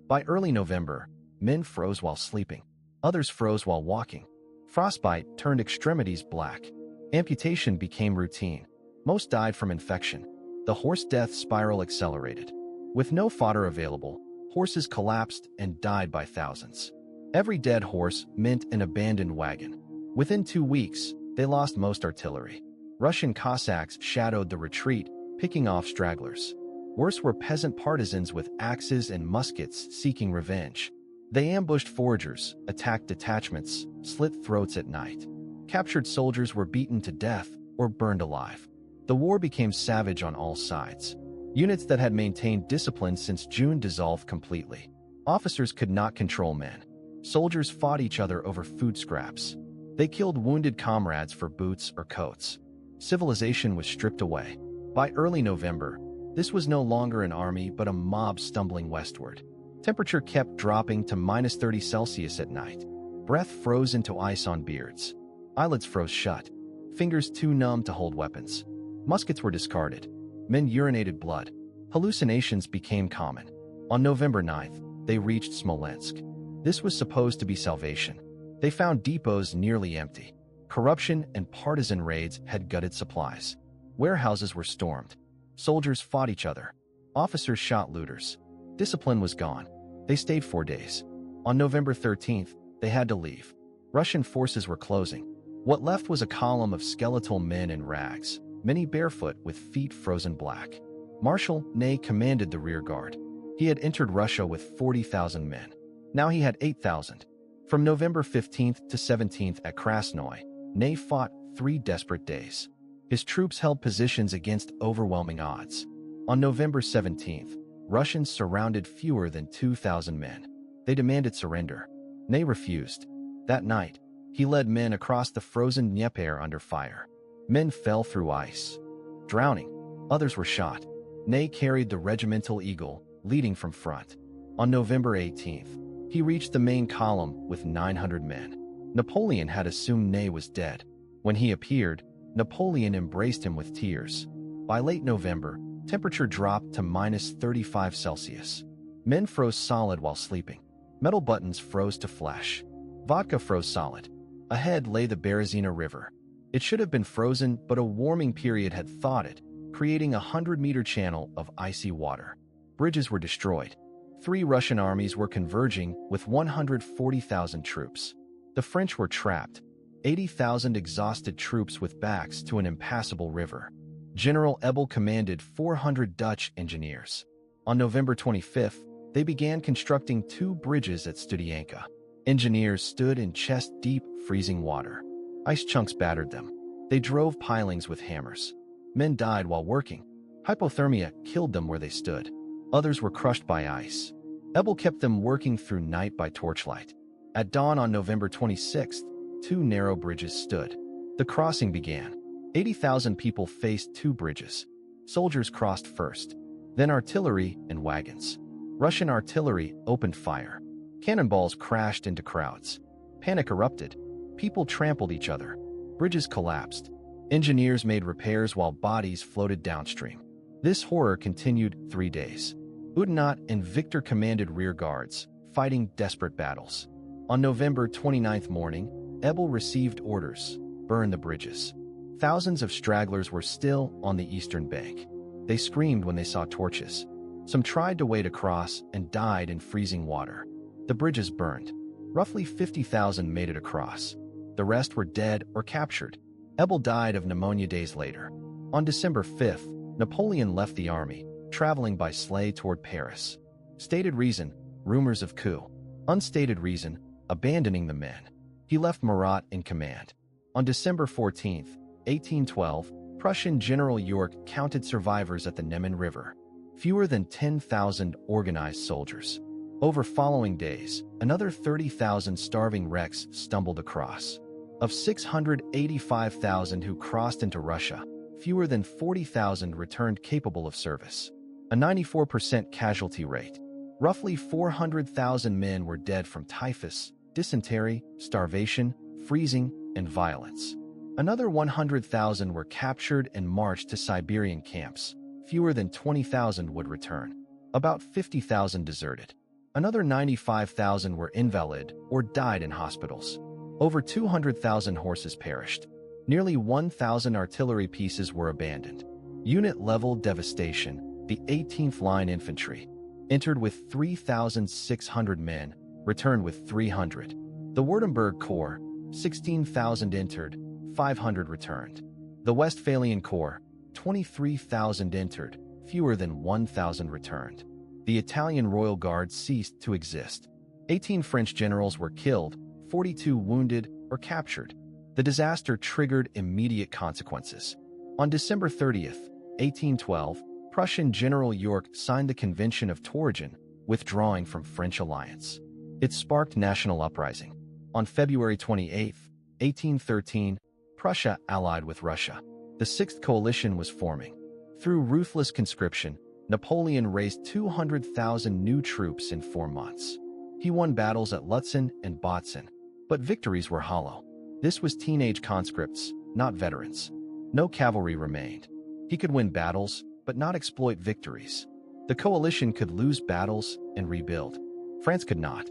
Speaker 1: By early November, men froze while sleeping. Others froze while walking. Frostbite turned extremities black. Amputation became routine. Most died from infection. The horse death spiral accelerated. With no fodder available, horses collapsed and died by thousands. Every dead horse meant an abandoned wagon. Within 2 weeks, they lost most artillery. Russian Cossacks shadowed the retreat, picking off stragglers. Worse were peasant partisans with axes and muskets seeking revenge. They ambushed foragers, attacked detachments, slit throats at night. Captured soldiers were beaten to death or burned alive. The war became savage on all sides. Units that had maintained discipline since June dissolved completely. Officers could not control men. Soldiers fought each other over food scraps. They killed wounded comrades for boots or coats. Civilization was stripped away. By early November, this was no longer an army but a mob stumbling westward. Temperature kept dropping to -30°C at night. Breath froze into ice on beards. Eyelids froze shut. Fingers too numb to hold weapons. Muskets were discarded. Men urinated blood. Hallucinations became common. On November 9th, they reached Smolensk. This was supposed to be salvation. They found depots nearly empty. Corruption and partisan raids had gutted supplies. Warehouses were stormed. Soldiers fought each other. Officers shot looters. Discipline was gone. They stayed 4 days. On November 13th, they had to leave. Russian forces were closing. What left was a column of skeletal men in rags, many barefoot with feet frozen black. Marshal Ney commanded the rear guard. He had entered Russia with 40,000 men. Now he had 8,000. From November 15th to 17th at Krasnoy, Ney fought 3 desperate days. His troops held positions against overwhelming odds. On November 17th, Russians surrounded fewer than 2,000 men. They demanded surrender. Ney refused. That night, he led men across the frozen Dnieper under fire. Men fell through ice, drowning. Others were shot. Ney carried the regimental eagle, leading from front. On November 18th, he reached the main column with 900 men. Napoleon had assumed Ney was dead. When he appeared, Napoleon embraced him with tears. By late November, temperature dropped to -35°C. Men froze solid while sleeping. Metal buttons froze to flesh. Vodka froze solid. Ahead lay the Berezina River. It should have been frozen, but a warming period had thawed it, creating a 100-meter channel of icy water. Bridges were destroyed. 3 Russian armies were converging with 140,000 troops. The French were trapped. 80,000 exhausted troops with backs to an impassable river. General Ebel commanded 400 Dutch engineers. On November 25th, they began constructing 2 bridges at Studianka. Engineers stood in chest-deep, freezing water. Ice chunks battered them. They drove pilings with hammers. Men died while working. Hypothermia killed them where they stood. Others were crushed by ice. Ebel kept them working through night by torchlight. At dawn on November 26th, two narrow bridges stood. The crossing began. 80,000 people faced two bridges. Soldiers crossed first, then artillery and wagons. Russian artillery opened fire. Cannonballs crashed into crowds. Panic erupted. People trampled each other. Bridges collapsed. Engineers made repairs while bodies floated downstream. This horror continued 3 days. Udenat and Victor commanded rear guards, fighting desperate battles. On November 29th morning, Ebel received orders: burn the bridges. Thousands of stragglers were still on the eastern bank. They screamed when they saw torches. Some tried to wade across and died in freezing water. The bridges burned. Roughly 50,000 made it across. The rest were dead or captured. Ebel died of pneumonia days later. On December 5th, Napoleon left the army, traveling by sleigh toward Paris. Stated reason: rumors of coup. Unstated reason: abandoning the men. He left Murat in command. On December 14th, 1812, Prussian General York counted survivors at the Neman River. Fewer than 10,000 organized soldiers. Over following days, another 30,000 starving wrecks stumbled across. Of 685,000 who crossed into Russia, fewer than 40,000 returned capable of service. A 94% casualty rate. Roughly 400,000 men were dead from typhus, dysentery, starvation, freezing, and violence. Another 100,000 were captured and marched to Siberian camps. Fewer than 20,000 would return. About 50,000 deserted. Another 95,000 were invalid or died in hospitals. Over 200,000 horses perished. Nearly 1,000 artillery pieces were abandoned. Unit-level devastation. The 18th Line Infantry entered with 3,600 men, returned with 300. The Württemberg Corps, 16,000 entered, 500 returned. The Westphalian Corps, 23,000 entered, fewer than 1,000 returned. The Italian Royal Guard ceased to exist. 18 French generals were killed, 42 wounded or captured. The disaster triggered immediate consequences. On December 30th, 1812, Prussian General York signed the Convention of Torgau, withdrawing from French alliance. It sparked national uprising. On February 28, 1813, Prussia allied with Russia. The Sixth Coalition was forming. Through ruthless conscription, Napoleon raised 200,000 new troops in 4 months. He won battles at Lutzen and Botzen, but victories were hollow. This was teenage conscripts, not veterans. No cavalry remained. He could win battles, but not exploit victories. The coalition could lose battles and rebuild. France could not.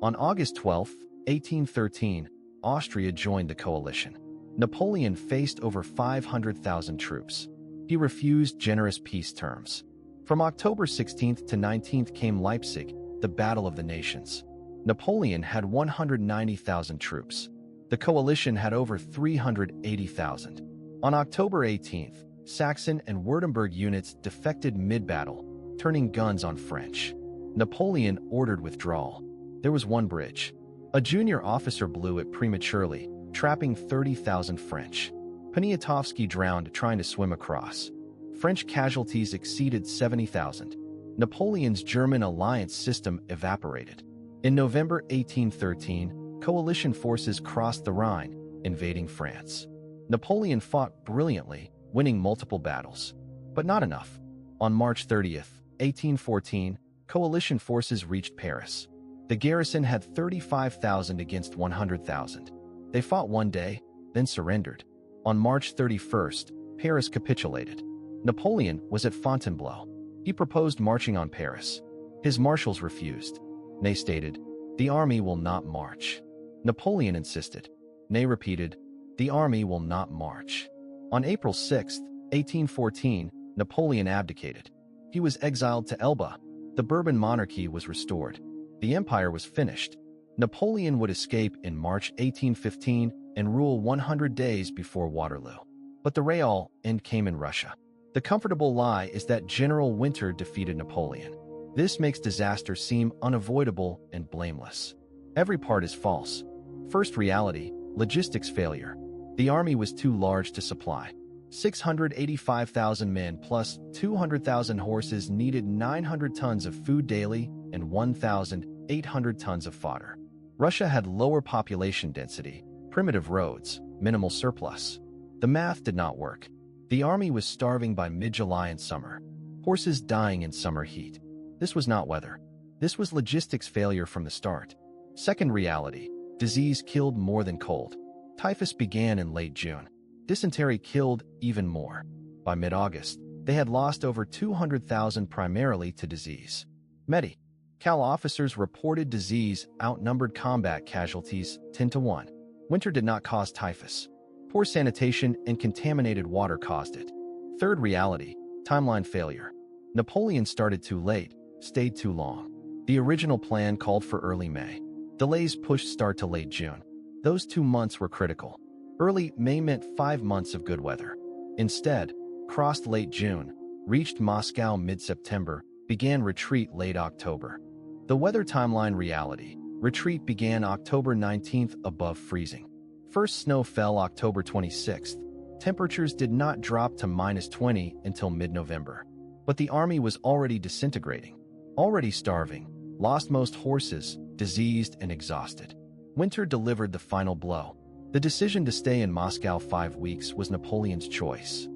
Speaker 1: On August 12, 1813, Austria joined the coalition. Napoleon faced over 500,000 troops. He refused generous peace terms. From October 16th to 19th came Leipzig, the Battle of the Nations. Napoleon had 190,000 troops. The coalition had over 380,000. On October 18th, Saxon and Württemberg units defected mid-battle, turning guns on French. Napoleon ordered withdrawal. There was one bridge. A junior officer blew it prematurely, trapping 30,000 French. Poniatowski drowned trying to swim across. French casualties exceeded 70,000. Napoleon's German alliance system evaporated. In November 1813, coalition forces crossed the Rhine, invading France. Napoleon fought brilliantly, winning multiple battles. But not enough. On March 30th, 1814, coalition forces reached Paris. The garrison had 35,000 against 100,000. They fought one day, then surrendered. On March 31st, Paris capitulated. Napoleon was at Fontainebleau. He proposed marching on Paris. His marshals refused. Ney stated, "The army will not march." Napoleon insisted. Ney repeated, "The army will not march." On April 6, 1814, Napoleon abdicated. He was exiled to Elba. The Bourbon monarchy was restored. The empire was finished. Napoleon would escape in March 1815 and rule 100 days before Waterloo. But the real end came in Russia. The comfortable lie is that General Winter defeated Napoleon. This makes disaster seem unavoidable and blameless. Every part is false. First reality, logistics failure. The army was too large to supply. 685,000 men plus 200,000 horses needed 900 tons of food daily and 1,800 tons of fodder. Russia had lower population density, primitive roads, minimal surplus. The math did not work. The army was starving by mid-July and summer. Horses dying in summer heat. This was not weather. This was logistics failure from the start. Second reality, disease killed more than cold. Typhus began in late June. Dysentery killed even more. By mid-August, they had lost over 200,000 primarily to disease. Medical officers reported disease outnumbered combat casualties 10-1. Winter did not cause typhus. Poor sanitation and contaminated water caused it. Third reality, timeline failure. Napoleon started too late, stayed too long. The original plan called for early May. Delays pushed start to late June. Those 2 months were critical. Early May meant 5 months of good weather. Instead, crossed late June, reached Moscow mid-September, began retreat late October. The weather timeline reality. Retreat began October 19th above freezing. First snow fell October 26th. Temperatures did not drop to -20 until mid-November. But the army was already disintegrating, already starving, lost most horses, diseased and exhausted. Winter delivered the final blow. The decision to stay in Moscow 5 weeks was Napoleon's choice.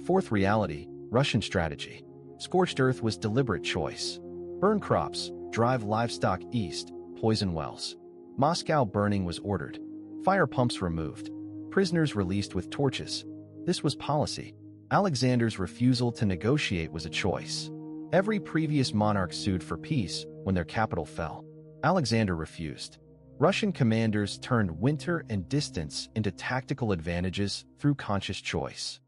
Speaker 1: Fourth reality, Russian strategy. Scorched earth was deliberate choice. Burn crops, drive livestock east, poison wells. Moscow burning was ordered. Fire pumps removed. Prisoners released with torches. This was policy. Alexander's refusal to negotiate was a choice. Every previous monarch sued for peace when their capital fell. Alexander refused. Russian commanders turned winter and distance into tactical advantages through conscious choice.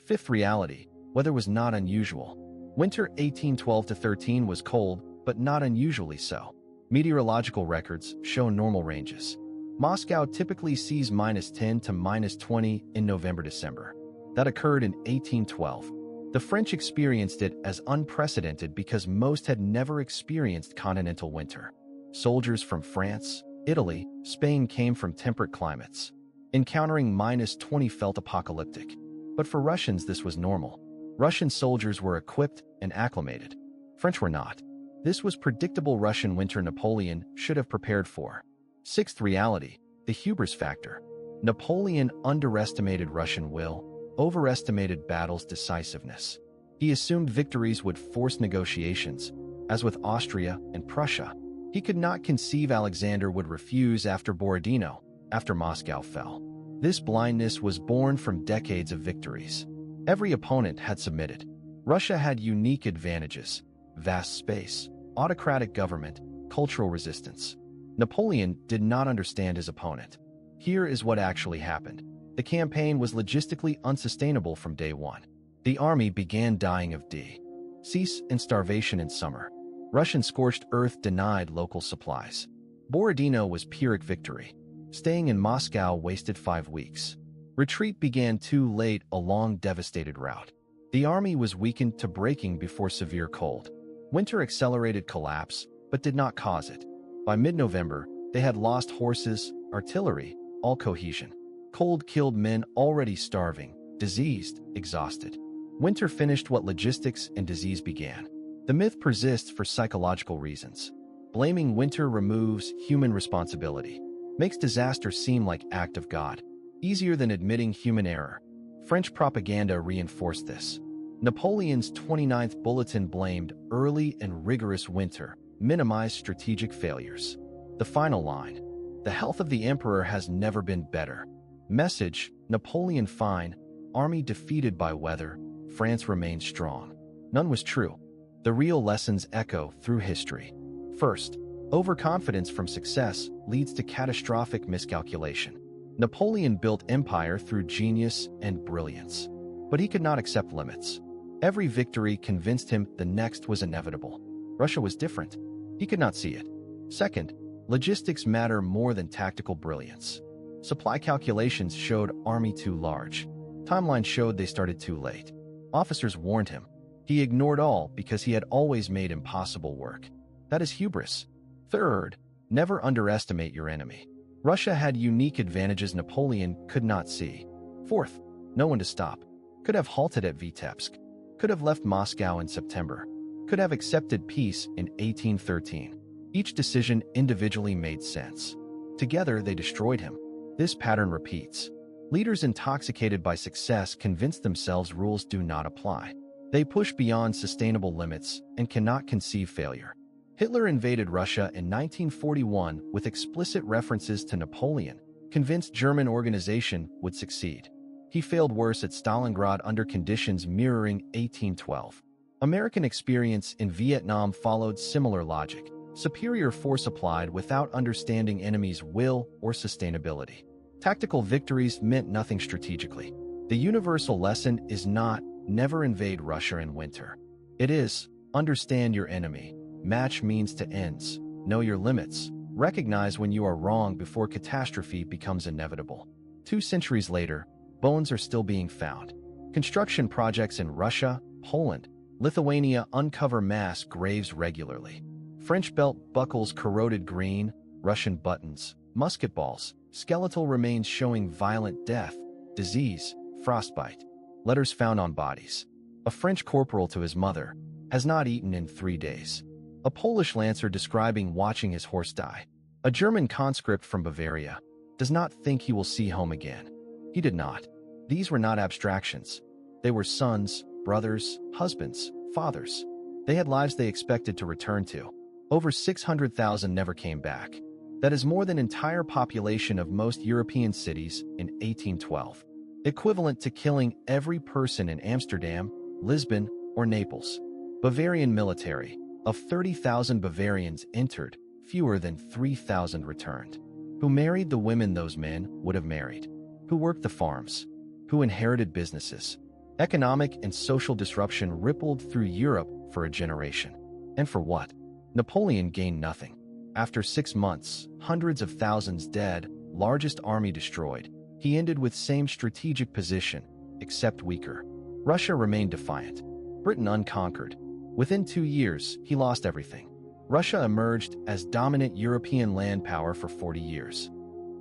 Speaker 1: Fifth reality, weather was not unusual. Winter 1812-13 was cold, but not unusually so. Meteorological records show normal ranges. Moscow typically sees -10 to -20 in November-December. That occurred in 1812. The French experienced it as unprecedented because most had never experienced continental winter. Soldiers from France, Italy, Spain came from temperate climates. Encountering -20 felt apocalyptic. But for Russians this was normal. Russian soldiers were equipped and acclimated. French were not. This was predictable Russian winter Napoleon should have prepared for. Sixth reality, the hubris factor. Napoleon underestimated Russian will, overestimated battle's decisiveness. He assumed victories would force negotiations, as with Austria and Prussia. He could not conceive Alexander would refuse after Borodino, after Moscow fell. This blindness was born from decades of victories. Every opponent had submitted. Russia had unique advantages: vast space, autocratic government, cultural resistance. Napoleon did not understand his opponent. Here is what actually happened. The campaign was logistically unsustainable from day one. The army began dying of disease and starvation in summer. Russian scorched earth denied local supplies. Borodino was Pyrrhic victory. Staying in Moscow wasted 5 weeks. Retreat began too late, a long, devastated route. The army was weakened to breaking before severe cold. Winter accelerated collapse, but did not cause it. By mid-November, they had lost horses, artillery, all cohesion. Cold killed men already starving, diseased, exhausted. Winter finished what logistics and disease began. The myth persists for psychological reasons. Blaming winter removes human responsibility, makes disaster seem like act of God, easier than admitting human error. French propaganda reinforced this. Napoleon's 29th bulletin blamed early and rigorous winter, minimized strategic failures. The final line, the health of the emperor has never been better. Message, Napoleon fine, army defeated by weather, France remained strong. None was true. The real lessons echo through history. First, overconfidence from success leads to catastrophic miscalculation. Napoleon built empire through genius and brilliance, but he could not accept limits. Every victory convinced him the next was inevitable. Russia was different. He could not see it. Second, logistics matter more than tactical brilliance. Supply calculations showed army too large. Timeline showed they started too late. Officers warned him. He ignored all because he had always made impossible work. That is hubris. Third, Never underestimate your enemy. Russia had unique advantages Napoleon could not see. Fourth, no one to stop. Could have halted at Vitebsk. Could have left Moscow in September. Could have accepted peace in 1813. Each decision individually made sense. Together, they destroyed him. This pattern repeats. Leaders intoxicated by success convince themselves rules do not apply. They push beyond sustainable limits and cannot conceive failure. Hitler invaded Russia in 1941 with explicit references to Napoleon, convinced German organization would succeed. He failed worse at Stalingrad under conditions mirroring 1812. American experience in Vietnam followed similar logic. Superior force applied without understanding enemy's will or sustainability. Tactical victories meant nothing strategically. The universal lesson is not never invade Russia in winter. It is understand your enemy. Match means to ends. Know your limits. Recognize when you are wrong before catastrophe becomes inevitable. 2 centuries later, bones are still being found. Construction projects in Russia, Poland, Lithuania uncover mass graves regularly. French belt buckles corroded green, Russian buttons, musket balls, skeletal remains showing violent death, disease, frostbite. Letters found on bodies. A French corporal to his mother has not eaten in 3 days. A Polish lancer describing watching his horse die. A German conscript from Bavaria does not think he will see home again. He did not. These were not abstractions. They were sons, brothers, husbands, fathers. They had lives they expected to return to. Over 600,000 never came back. That is more than entire population of most European cities in 1812. Equivalent to killing every person in Amsterdam, Lisbon, or Naples. Bavarian military. Of 30,000 Bavarians entered, fewer than 3,000 returned. Who married the women those men would have married? Who worked the farms? Who inherited businesses? Economic and social disruption rippled through Europe for a generation. And for what? Napoleon gained nothing. After 6 months, hundreds of thousands dead, largest army destroyed, he ended with same strategic position, except weaker. Russia remained defiant. Britain unconquered. Within 2 years, he lost everything. Russia emerged as dominant European land power for 40 years.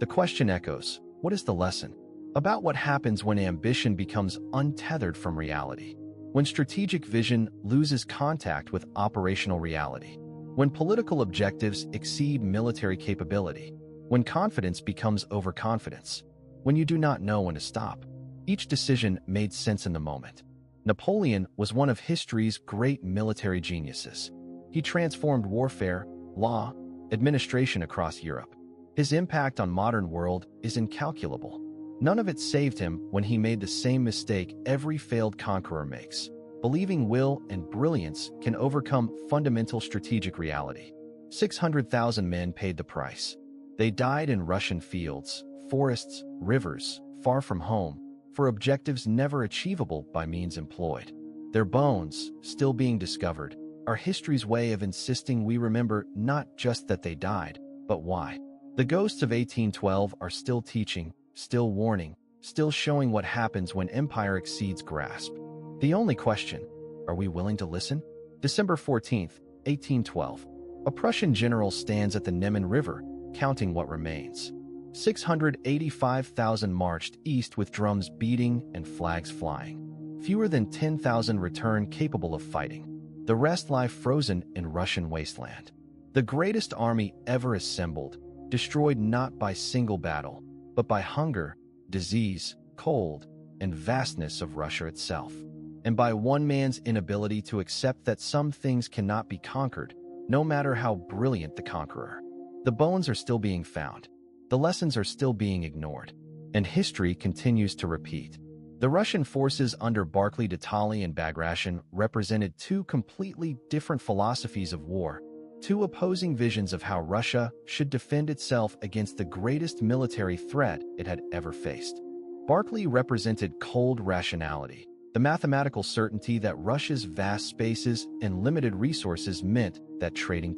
Speaker 1: The question echoes, what is the lesson? About what happens when ambition becomes untethered from reality. When strategic vision loses contact with operational reality. When political objectives exceed military capability. When confidence becomes overconfidence. When you do not know when to stop. Each decision made sense in the moment. Napoleon was one of history's great military geniuses. He transformed warfare, law, administration across Europe. His impact on modern world is incalculable. None of it saved him when he made the same mistake every failed conqueror makes. Believing will and brilliance can overcome fundamental strategic reality. 600,000 men paid the price. They died in Russian fields, forests, rivers, far from home, for objectives never achievable by means employed. Their bones, still being discovered, are history's way of insisting we remember not just that they died, but why. The ghosts of 1812 are still teaching, still warning, still showing what happens when empire exceeds grasp. The only question, are we willing to listen? December 14th, 1812. A Prussian general stands at the Neman River, counting what remains. 685,000 marched east with drums beating and flags flying. Fewer than 10,000 return capable of fighting. The rest lie frozen in Russian wasteland. The greatest army ever assembled, destroyed not by single battle, but by hunger, disease, cold, and vastness of Russia itself. And by one man's inability to accept that some things cannot be conquered, no matter how brilliant the conqueror. The bones are still being found. The lessons are still being ignored. And history continues to repeat. The Russian forces under Barclay de Tolly and Bagration represented 2 completely different philosophies of war, 2 opposing visions of how Russia should defend itself against the greatest military threat it had ever faced. Barclay represented cold rationality, the mathematical certainty that Russia's vast spaces and limited resources meant that trading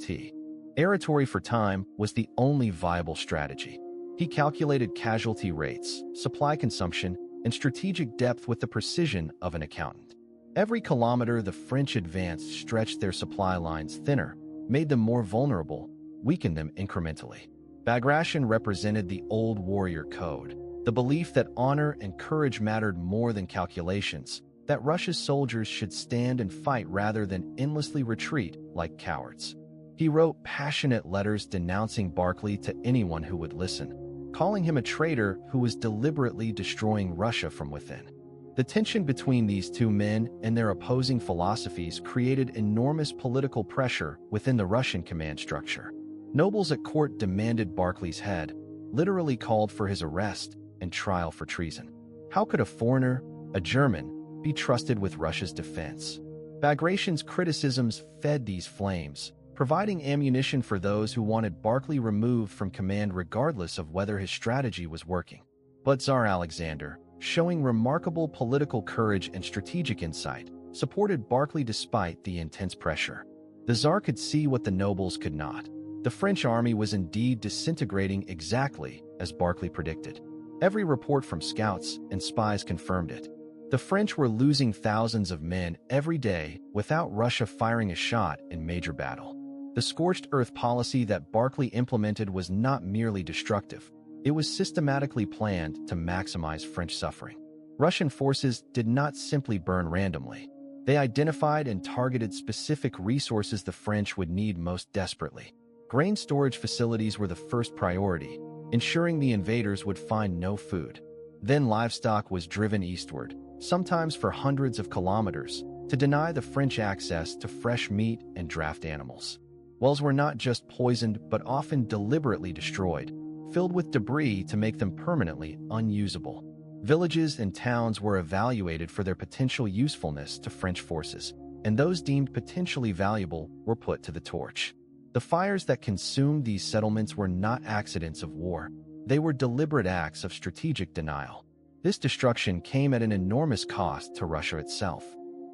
Speaker 1: territory for time was the only viable strategy. He calculated casualty rates, supply consumption, and strategic depth with the precision of an accountant. Every kilometer the French advanced stretched their supply lines thinner, made them more vulnerable, weakened them incrementally. Bagration represented the old warrior code, the belief that honor and courage mattered more than calculations, that Russia's soldiers should stand and fight rather than endlessly retreat like cowards. He wrote passionate letters denouncing Barclay to anyone who would listen, calling him a traitor who was deliberately destroying Russia from within. The tension between these two men and their opposing philosophies created enormous political pressure within the Russian command structure. Nobles at court demanded Barclay's head, literally called for his arrest and trial for treason. How could a foreigner, a German, be trusted with Russia's defense? Bagration's criticisms fed these flames, providing ammunition for those who wanted Barclay removed from command regardless of whether his strategy was working. But Tsar Alexander, showing remarkable political courage and strategic insight, supported Barclay despite the intense pressure. The Tsar could see what the nobles could not. The French army was indeed disintegrating exactly as Barclay predicted. Every report from scouts and spies confirmed it. The French were losing thousands of men every day without Russia firing a shot in major battle. The scorched earth policy that Barclay implemented was not merely destructive. It was systematically planned to maximize French suffering. Russian forces did not simply burn randomly. They identified and targeted specific resources the French would need most desperately. Grain storage facilities were the first priority, ensuring the invaders would find no food. Then livestock was driven eastward, sometimes for hundreds of kilometers, to deny the French access to fresh meat and draft animals. Wells were not just poisoned but often deliberately destroyed, filled with debris to make them permanently unusable. Villages and towns were evaluated for their potential usefulness to French forces, and those deemed potentially valuable were put to the torch. The fires that consumed these settlements were not accidents of war. They were deliberate acts of strategic denial. This destruction came at an enormous cost to Russia itself.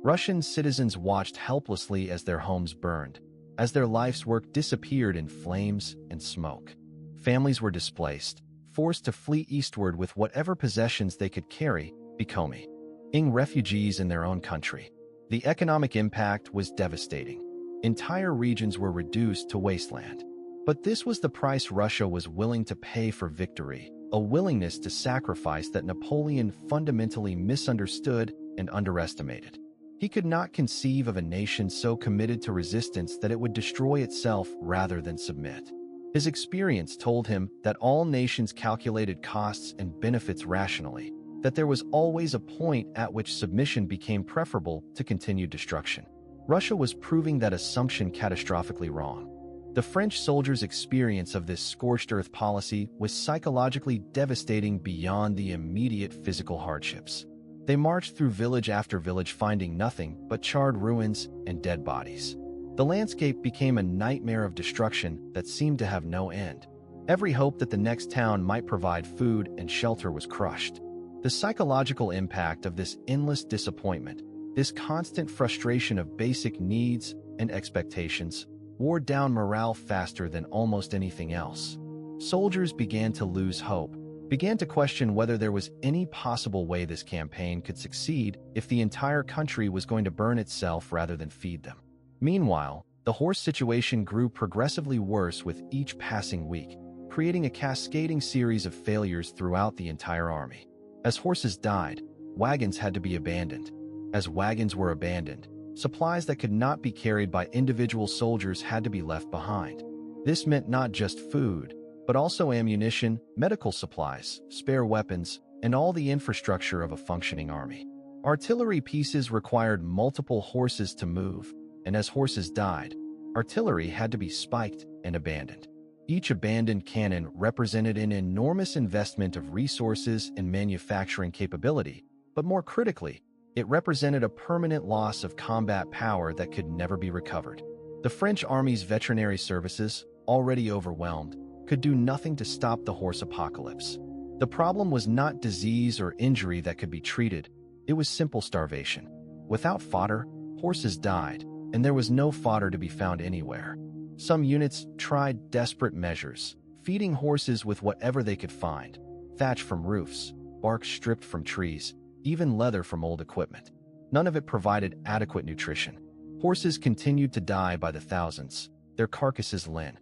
Speaker 1: Russian citizens watched helplessly as their homes burned, as their life's work disappeared in flames and smoke. Families were displaced, forced to flee eastward with whatever possessions they could carry, becoming refugees in their own country. The economic impact was devastating. Entire regions were reduced to wasteland. But this was the price Russia was willing to pay for victory, a willingness to sacrifice that Napoleon fundamentally misunderstood and underestimated. He could not conceive of a nation so committed to resistance that it would destroy itself rather than submit. His experience told him that all nations calculated costs and benefits rationally, that there was always a point at which submission became preferable to continued destruction. Russia was proving that assumption catastrophically wrong. The French soldiers' experience of this scorched earth policy was psychologically devastating beyond the immediate physical hardships. They marched through village after village finding nothing but charred ruins and dead bodies. The landscape became a nightmare of destruction that seemed to have no end. Every hope that the next town might provide food and shelter was crushed. The psychological impact of this endless disappointment, this constant frustration of basic needs and expectations, wore down morale faster than almost anything else. Soldiers began to lose hope, began to question whether there was any possible way this campaign could succeed if the entire country was going to burn itself rather than feed them. Meanwhile, the horse situation grew progressively worse with each passing week, creating a cascading series of failures throughout the entire army. As horses died, wagons had to be abandoned. As wagons were abandoned, supplies that could not be carried by individual soldiers had to be left behind. This meant not just food, but also ammunition, medical supplies, spare weapons, and all the infrastructure of a functioning army. Artillery pieces required multiple horses to move, and as horses died, artillery had to be spiked and abandoned. Each abandoned cannon represented an enormous investment of resources and manufacturing capability, but more critically, it represented a permanent loss of combat power that could never be recovered. The French army's veterinary services, already overwhelmed, could do nothing to stop the horse apocalypse. The problem was not disease or injury that could be treated, it was simple starvation. Without fodder, horses died, and there was no fodder to be found anywhere. Some units tried desperate measures, feeding horses with whatever they could find: thatch from roofs, bark stripped from trees, even leather from old equipment. None of it provided adequate nutrition. Horses continued to die by the thousands, their carcasses limp,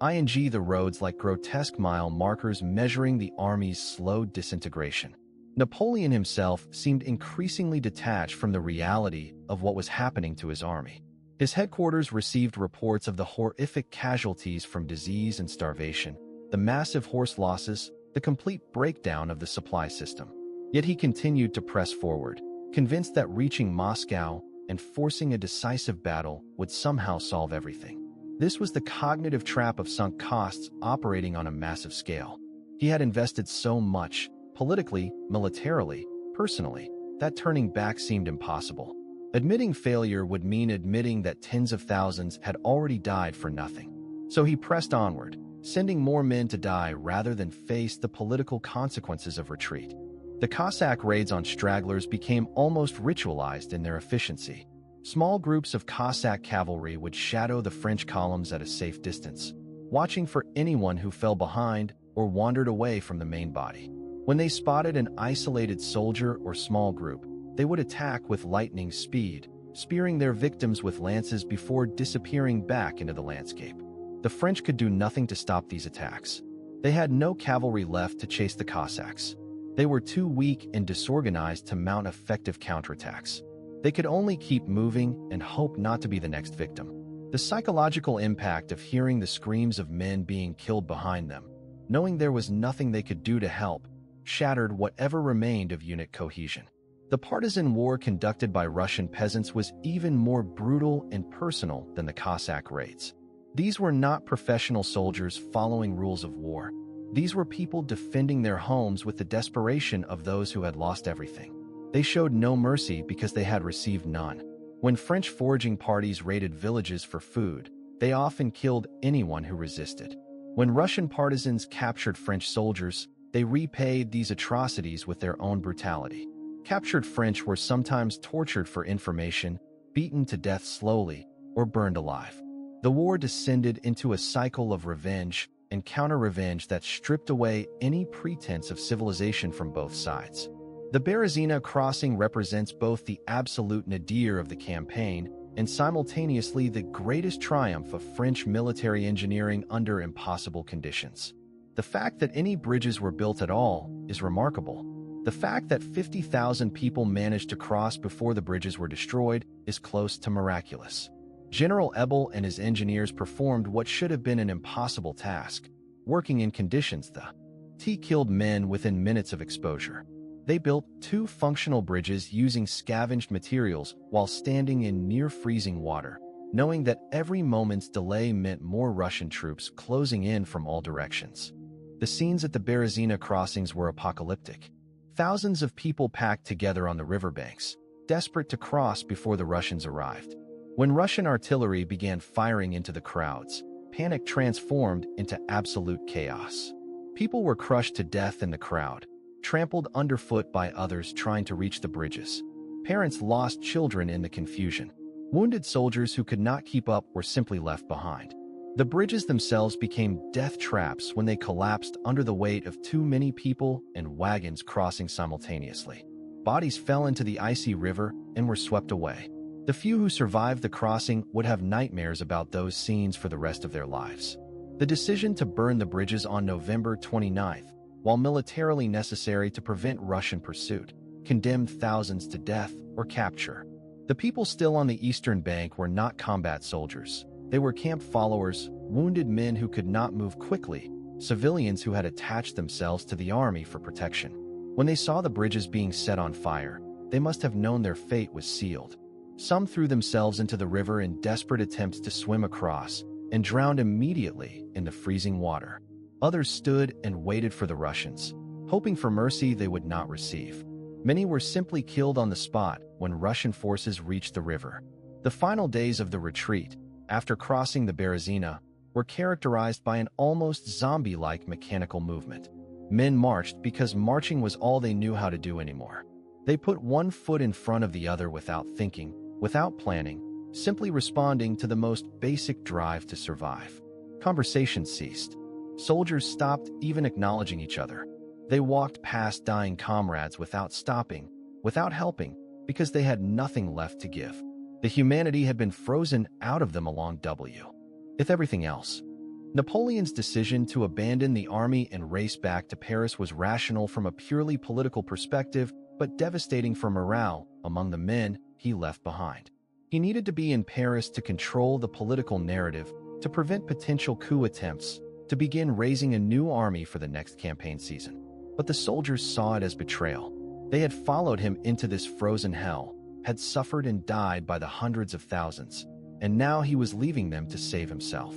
Speaker 1: The roads like grotesque mile markers measuring the army's slow disintegration. Napoleon himself seemed increasingly detached from the reality of what was happening to his army. His headquarters received reports of the horrific casualties from disease and starvation, the massive horse losses, the complete breakdown of the supply system. Yet he continued to press forward, convinced that reaching Moscow and forcing a decisive battle would somehow solve everything. This was the cognitive trap of sunk costs operating on a massive scale. He had invested so much, politically, militarily, personally, that turning back seemed impossible. Admitting failure would mean admitting that tens of thousands had already died for nothing. So he pressed onward, sending more men to die rather than face the political consequences of retreat. The Cossack raids on stragglers became almost ritualized in their efficiency. Small groups of Cossack cavalry would shadow the French columns at a safe distance, watching for anyone who fell behind or wandered away from the main body. When they spotted an isolated soldier or small group, they would attack with lightning speed, spearing their victims with lances before disappearing back into the landscape. The French could do nothing to stop these attacks. They had no cavalry left to chase the Cossacks. They were too weak and disorganized to mount effective counterattacks. They could only keep moving and hope not to be the next victim. The psychological impact of hearing the screams of men being killed behind them, knowing there was nothing they could do to help, shattered whatever remained of unit cohesion. The partisan war conducted by Russian peasants was even more brutal and personal than the Cossack raids. These were not professional soldiers following rules of war. These were people defending their homes with the desperation of those who had lost everything. They showed no mercy because they had received none. When French foraging parties raided villages for food, they often killed anyone who resisted. When Russian partisans captured French soldiers, they repaid these atrocities with their own brutality. Captured French were sometimes tortured for information, beaten to death slowly, or burned alive. The war descended into a cycle of revenge and counter-revenge that stripped away any pretense of civilization from both sides. The Berezina crossing represents both the absolute nadir of the campaign and simultaneously the greatest triumph of French military engineering under impossible conditions. The fact that any bridges were built at all is remarkable. The fact that 50,000 people managed to cross before the bridges were destroyed is close to miraculous. General Ebel and his engineers performed what should have been an impossible task, working in conditions that killed men within minutes of exposure. They built 2 functional bridges using scavenged materials while standing in near-freezing water, knowing that every moment's delay meant more Russian troops closing in from all directions. The scenes at the Berezina crossings were apocalyptic. Thousands of people packed together on the riverbanks, desperate to cross before the Russians arrived. When Russian artillery began firing into the crowds, panic transformed into absolute chaos. People were crushed to death in the crowd, trampled underfoot by others trying to reach the bridges. Parents lost children in the confusion. Wounded soldiers who could not keep up were simply left behind. The bridges themselves became death traps when they collapsed under the weight of too many people and wagons crossing simultaneously. Bodies fell into the icy river and were swept away. The few who survived the crossing would have nightmares about those scenes for the rest of their lives. The decision to burn the bridges on November 29th, while militarily necessary to prevent Russian pursuit, condemned thousands to death or capture. The people still on the eastern bank were not combat soldiers. They were camp followers, wounded men who could not move quickly, civilians who had attached themselves to the army for protection. When they saw the bridges being set on fire, they must have known their fate was sealed. Some threw themselves into the river in desperate attempts to swim across and drowned immediately in the freezing water. Others stood and waited for the Russians, hoping for mercy they would not receive. Many were simply killed on the spot when Russian forces reached the river. The final days of the retreat, after crossing the Berezina, were characterized by an almost zombie-like mechanical movement. Men marched because marching was all they knew how to do anymore. They put one foot in front of the other without thinking, without planning, simply responding to the most basic drive to survive. Conversations ceased. Soldiers stopped even acknowledging each other. They walked past dying comrades without stopping, without helping, because they had nothing left to give. The humanity had been frozen out of them along with everything else. Napoleon's decision to abandon the army and race back to Paris was rational from a purely political perspective, but devastating for morale among the men he left behind. He needed to be in Paris to control the political narrative, to prevent potential coup attempts, to begin raising a new army for the next campaign season. But the soldiers saw it as betrayal. They had followed him into this frozen hell, had suffered and died by the hundreds of thousands, and now he was leaving them to save himself.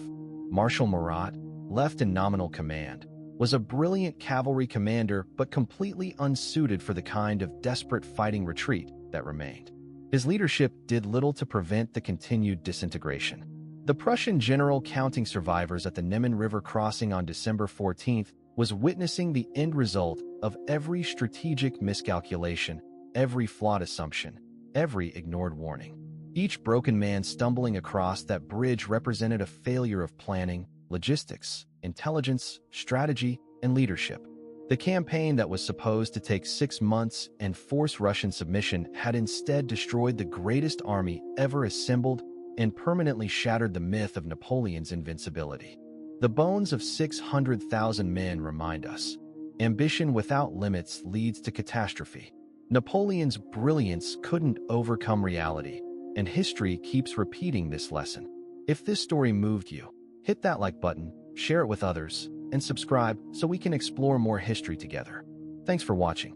Speaker 1: Marshal Murat, left in nominal command, was a brilliant cavalry commander but completely unsuited for the kind of desperate fighting retreat that remained. His leadership did little to prevent the continued disintegration. The Prussian general, counting survivors at the Neman River crossing on December 14th, was witnessing the end result of every strategic miscalculation, every flawed assumption, every ignored warning. Each broken man stumbling across that bridge represented a failure of planning, logistics, intelligence, strategy, and leadership. The campaign that was supposed to take 6 months and force Russian submission had instead destroyed the greatest army ever assembled and permanently shattered the myth of Napoleon's invincibility. The bones of 600,000 men remind us, ambition without limits leads to catastrophe. Napoleon's brilliance couldn't overcome reality, and history keeps repeating this lesson. If this story moved you, hit that like button, share it with others, and subscribe so we can explore more history together. Thanks for watching.